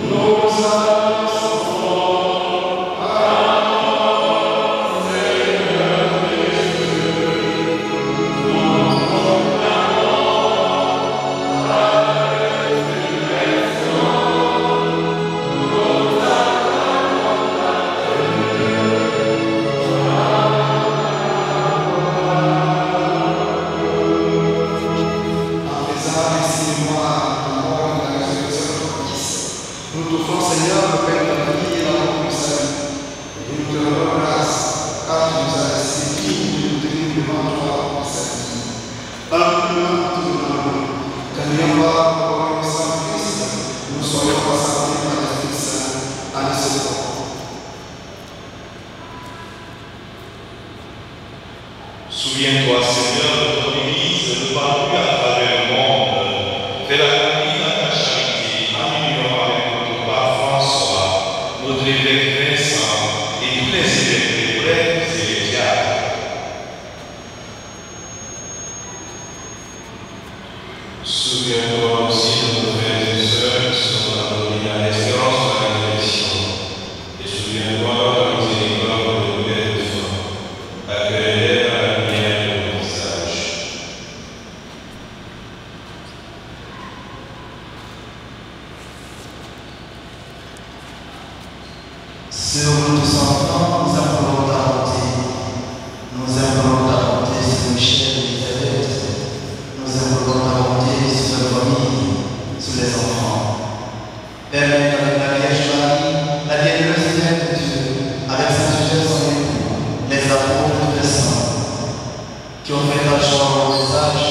nos âmes sont forts, Seigneur Jésus, nous proclamons la résurrection, nos âmes Souviens-toi, Seigneur, de ton Église, ne parle plus à travers le monde. Fais-la grandir dans ta charité, en union avec notre pape François, notre évêque Vincent et tous les évêques des prêtres et les diacres. Souviens-toi aussi de nos frères et sœurs qui sont endormis à l'espérance de la résurrection. Et souviens-toi de la miséricorde de nos pères défunts. Accueille-les dans la lumière de nos visages. Sur nous enfants, nous implorons ta bonté. Nous implorons ta bonté sur Michel et Elisabeth. Nous implorons ta bonté sur la famille, sur les enfants. Permets qu'avec la Vierge Marie, la bienheureuse Mère de Dieu, avec Saint Joseph son époux, les apôtres et tous les saints, qui ont fait ta joie au message,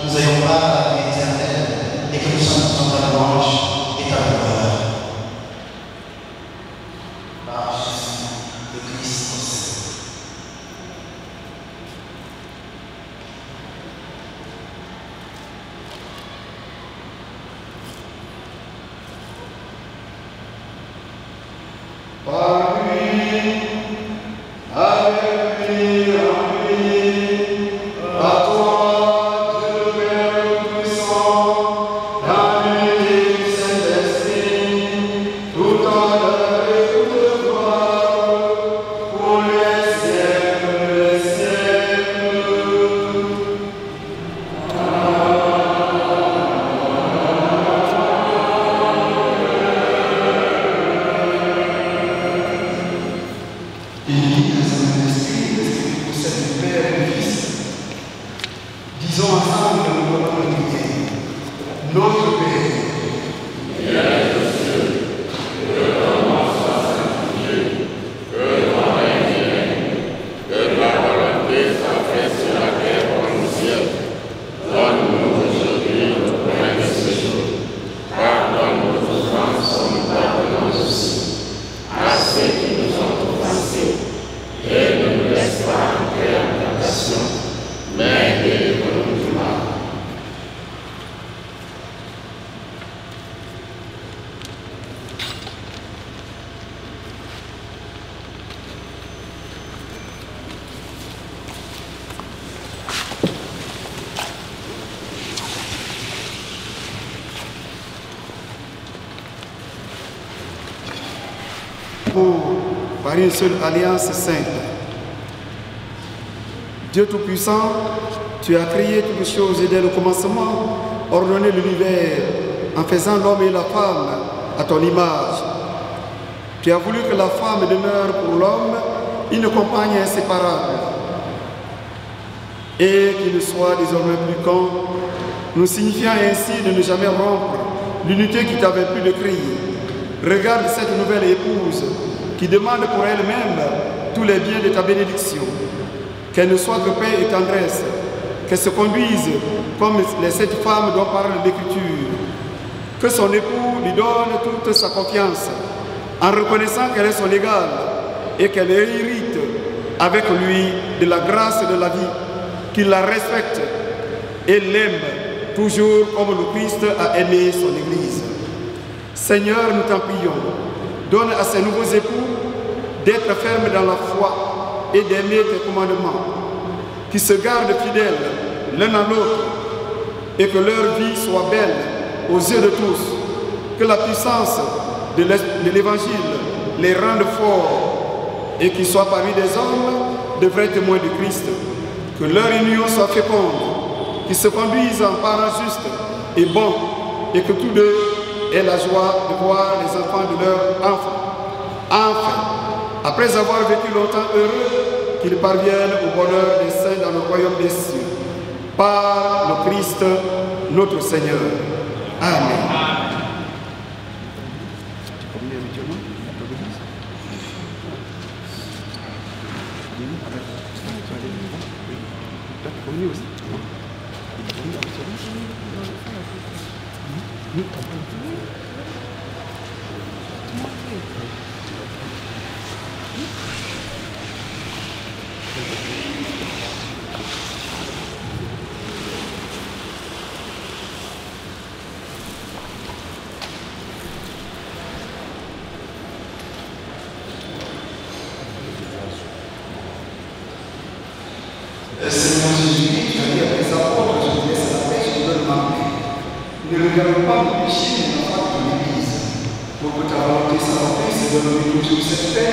nous ayons part à la vie éternelle et que nous chantions ta louange et ta gloire. Par Jésus, le Christ au Seigneur. Par lui, avec lui, en lui, à toi, Dieu le Père Tout-Puissant, dans l'unité du Saint-Esprit, tout honneur et toute gloire, pour les siècles des siècles. Unis dans un même esprit, l'esprit qui possède le Père et le Fils. Disons ensemble que nous pouvons le prier. Notre Père, que ta volonté soit faite sur la terre comme au ciel. Donne-nous aujourd'hui notre pain de ce jour. Pardonne nos offenses comme nous pardonnons aussi à ceux qui nous ont offensés. Et ne nous laisse pas entrer en tentation, mais délivre-nous du mal. Par une seule alliance sainte. Dieu Tout-Puissant, tu as créé toutes choses et dès le commencement, ordonné l'univers en faisant l'homme et la femme à ton image. Tu as voulu que la femme demeure pour l'homme une compagne inséparable et qu'il ne soit désormais plus qu'un, nous signifiant ainsi de ne jamais rompre l'unité qui t'avait plu de créer. Regarde cette nouvelle épouse qui demande pour elle-même tous les biens de ta bénédiction. Qu'elle ne soit que paix et tendresse, qu'elle se conduise comme les 7 femmes dont parle l'Écriture. Que son époux lui donne toute sa confiance, en reconnaissant qu'elle est son égale et qu'elle hérite avec lui de la grâce de la vie, qu'il la respecte et l'aime toujours comme le Christ a aimé son Église. Seigneur, nous t'en prions, donne à ces nouveaux époux d'être fermes dans la foi et d'aimer tes commandements, qui se gardent fidèles l'un à l'autre et que leur vie soit belle aux yeux de tous, que la puissance de l'Évangile les rende forts et qu'ils soient parmi des hommes de vrais témoins de Christ, que leur union soit féconde, qu'ils se conduisent en parents justes et bons et que tous deux aient la joie de voir les enfants de leur enfant. Enfin, après avoir vécu longtemps heureux, qu'ils parviennent au bonheur des saints dans le royaume des cieux. Par le Christ, notre Seigneur. Amen. Seigneur Jésus, tu as dit à tes apôtres, je te laisse la paix, je te donne ma paix. Ne regarde pas le péché, mais la foi de ton Église. Pour que ta volonté s'accomplisse, de donner toujours cette paix.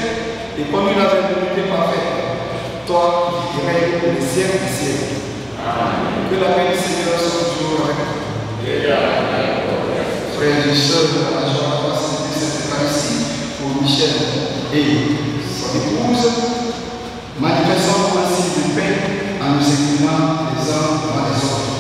Et comme il avait volonté parfaite, toi qui règnes pour les siècles des siècles. Que la paix du Seigneur soit toujours avec toi. Frères et sœurs, de la joie de célébrer cette Eucharistie pour Michel et son épouse, manifestons un signe de paix en nous inclinant les uns devant les autres.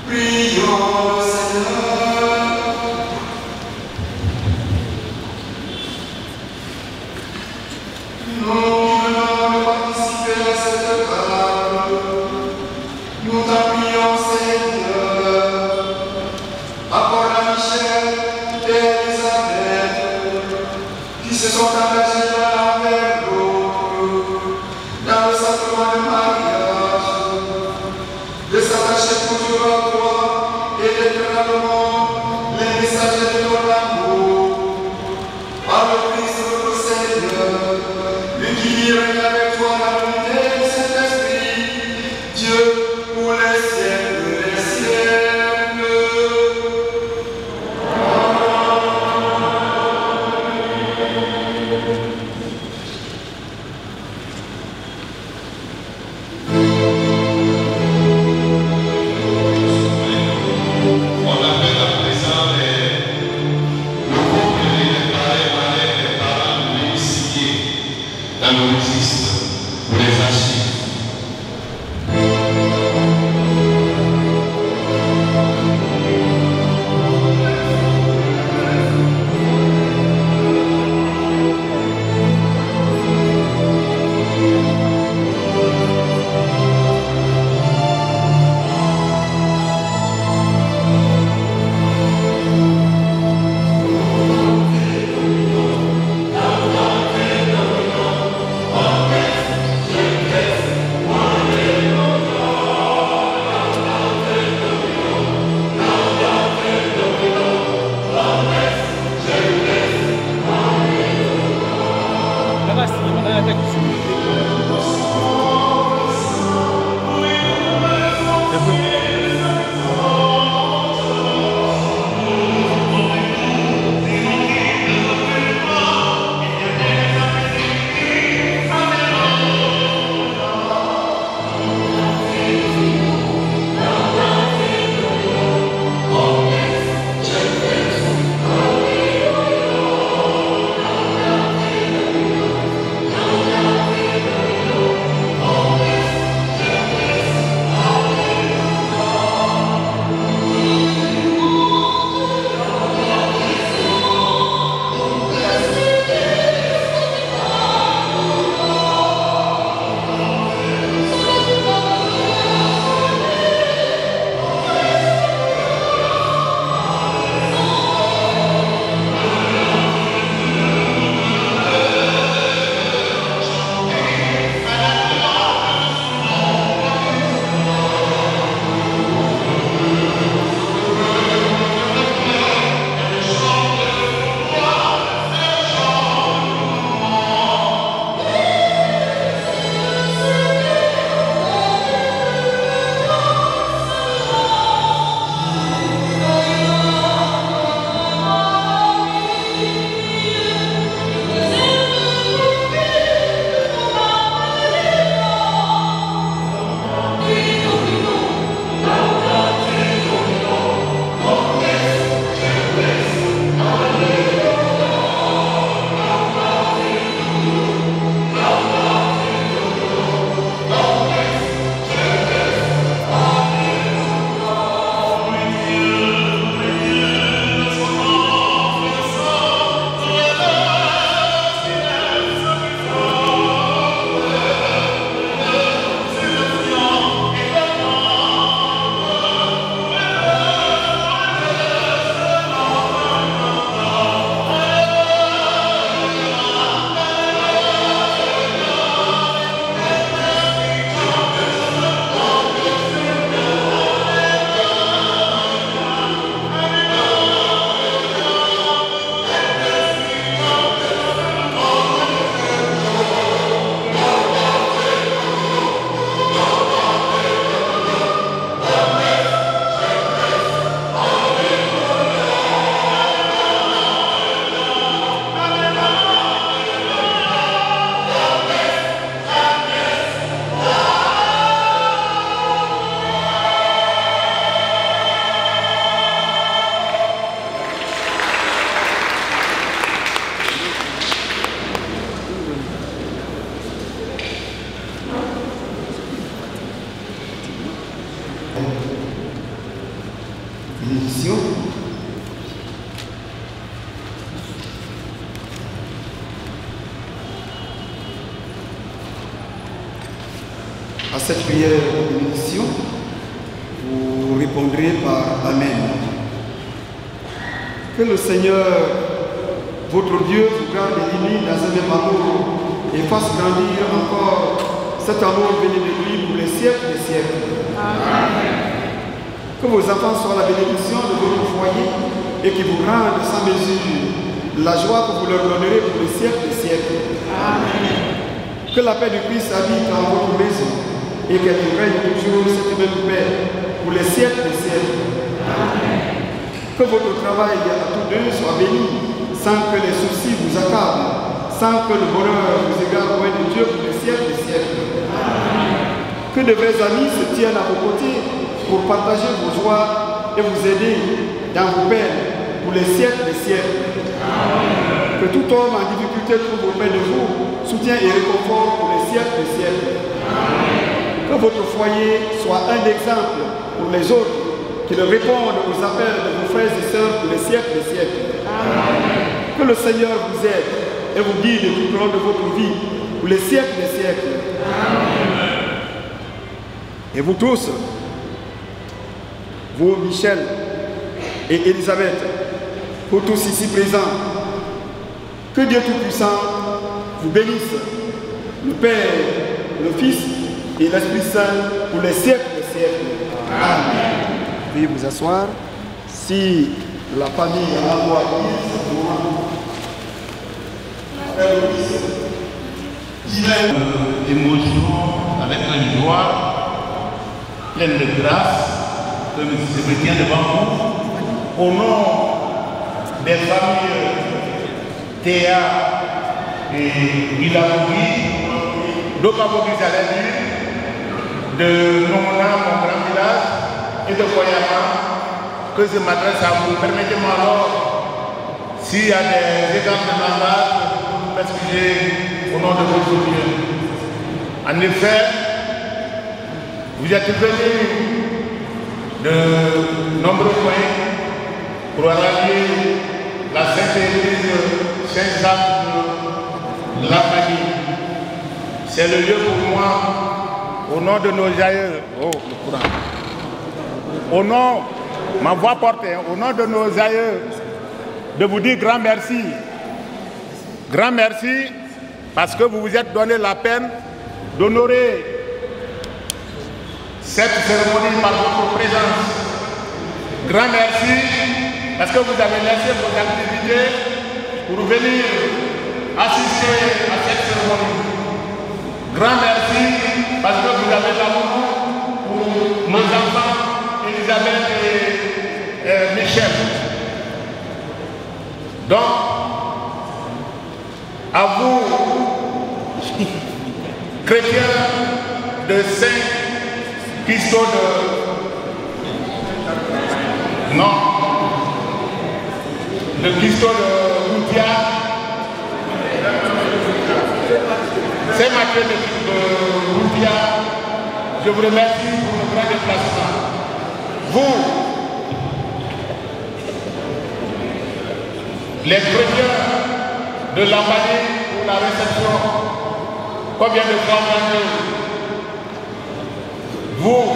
Prions le Seigneur. Nous qui venons de participer à cette table, nous t'appuyons, Seigneur. Accorde à Michel et Elisabeth qui se sont engagés l'un vers l'autre dans le sacrement du mariage, de s'attacher toujours à toi et d'être dans le monde les messagers de ton amour. Par le Christ notre Seigneur, lui qui règne avec toi dans l'unité du Saint-Esprit, Dieu pour les siècles des siècles. On appelle à cette prière de bénédiction, vous répondrez par Amen. Que le Seigneur, votre Dieu, vous garde et limite dans un même amour et fasse grandir encore cet amour venu de lui pour les siècles des siècles. Amen. Que vos enfants soient la bénédiction de votre foyer et qui vous rendent sans mesure la joie que vous leur donnerez pour les siècles des siècles. Amen. Que la paix de Christ habite dans votre maison et qu'elle règne toujours cette même paix pour les siècles des siècles. Amen. Que votre travail à tous deux soit béni, sans que les soucis vous accablent, sans que le bonheur vous égare loin de Dieu pour les siècles des siècles. Amen. Que de vrais amis se tiennent à vos côtés pour partager vos joies et vous aider dans vos peines pour les siècles des siècles. Amen. Que tout homme en difficulté trouve auprès de vous soutien et réconfort pour les siècles des siècles. Amen. Que votre foyer soit un exemple pour les autres qui le répondent aux appels de vos frères et sœurs pour les siècles des siècles. Amen. Que le Seigneur vous aide et vous guide tout au long de votre vie pour les siècles des siècles. Amen. Et vous tous, vous Michel et Elisabeth, vous tous ici présents, que Dieu Tout-Puissant vous bénisse, le Père, le Fils et l'Esprit Saint pour les siècles des siècles. Amen. Veuillez vous asseoir. Si la famille a la voix émotion, avec une joie pleine de grâce, que je me tiens devant vous, au nom des familles Théa et Ilamouri, d'Okabogui de Nomona, mon grand village, et de Koyama, que je m'adresse à vous. Permettez-moi alors, s'il y a des exemples de langage, vous m'excuser au nom de votre Dieu. En effet, vous êtes venus de nombreux points pour rallier la Sainte Église Saint-Jacques de la famille. C'est le lieu pour moi, au nom de nos aïeux, au nom, ma voix portée, au nom de nos aïeux, de vous dire grand merci. Grand merci parce que vous vous êtes donné la peine d'honorer cette cérémonie par votre présence. Grand merci parce que vous avez laissé vos activités pour venir assister à cette cérémonie. Grand merci parce que vous avez l'amour pour nos enfants, Elisabeth et Michel. Donc, à vous, chrétiens de Saint-Christophe de Christophe de Routia, Saint-Mathieu de Routia, je vous remercie pour le grand déplacement. Vous, les chrétiens de l'Ambanie pour la réception, combien de fois vous,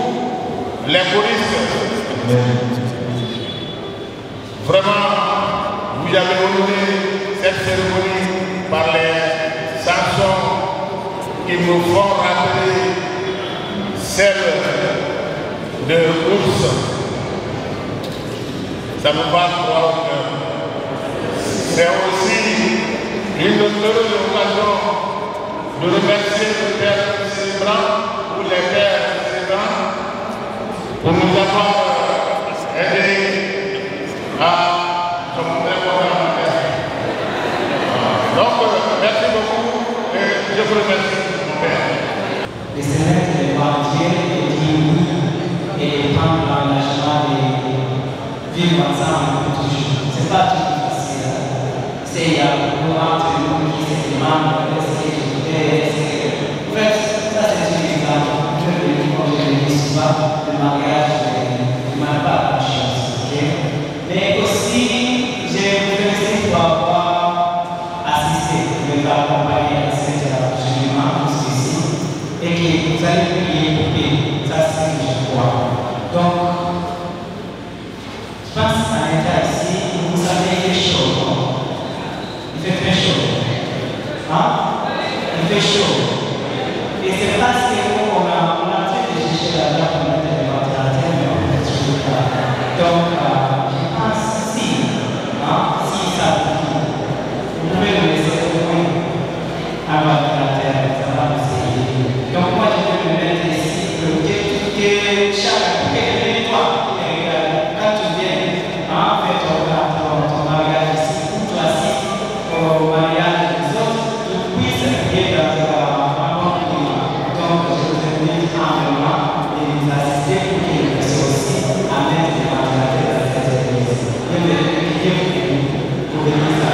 les choristes, vraiment, vous avez honoré cette cérémonie par les chansons qui nous font rappeler celle de l'ours. Ça me va droit au cœur. C'est aussi une heureuse occasion de remercier le Père célébrant ou les Pères célébrants pour nous avoir aidés à se montrer comme Père. Donc, merci beaucoup et je vous remercie, mon Père. Les Seigneurs de Dieu et qui et prendre l'engagement de vivre ensemble pour toujours. C'est pas toujours facile. C'est il y a beaucoup entre nous qui se demandent en fait, ça c'est un exemple. Je le dis comme je le dis souvent, le mariage ne m'a pas de chance. Mais aussi, je vous remercie pour avoir assisté, de m'avoir accompagné à cet enseignement jusqu'ici et que vous allez prier Donc, je pense qu'en état ici, vous savez, il fait chaud. Il fait très chaud. Hein? Il fait chaud. Et c'est parce qu'on a fait des chercher là-bas pour mettre des ventilateurs, mais on ne trouve pas. Donc, je pense si ça vous pouvez le laisser au moins un ventilateur, ça va vous aider. Donc, moi, je vais me mettre ici pour que chaque toi, quand tu viens, fais ton mariage ici, ou toi aussi, au mariage des autres, tu puisses bien dans un bon climat. Donc, je vous invite humblement et les assister pour qu'ils puissent aussi amener des ventilateurs à cette église. Je vais vous pour venir ça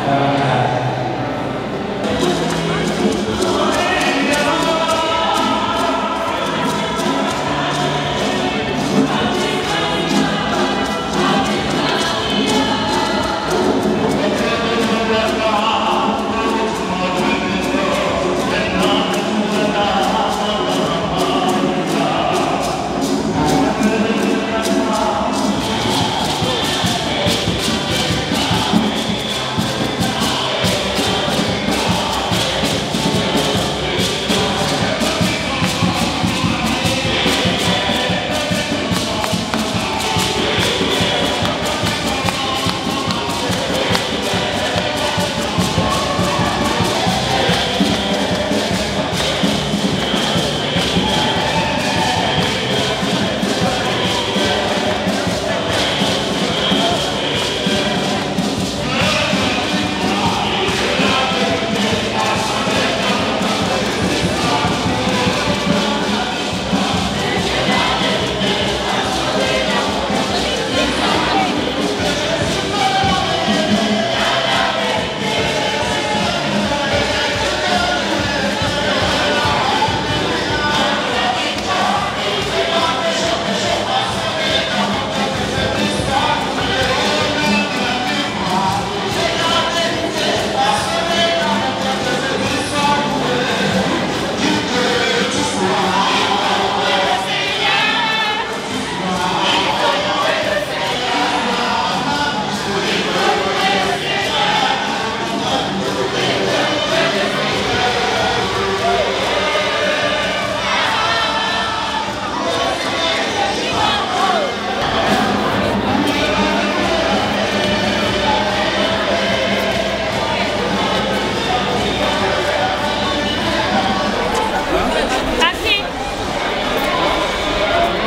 dans le cadre.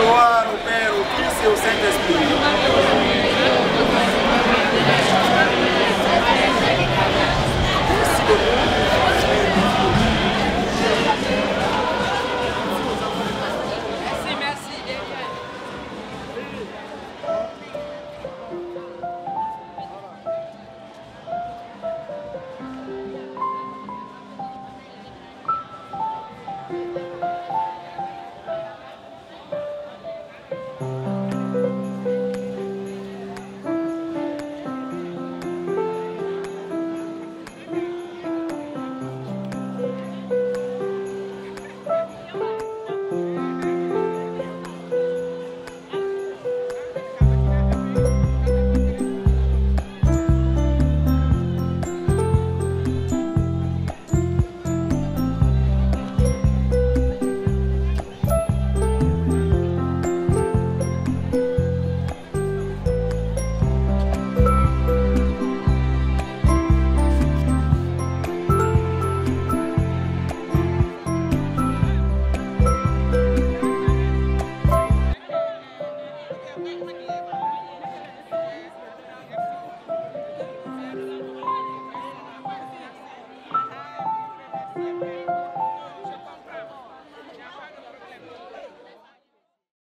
Gloire au Père, au Fils et au Saint-Esprit.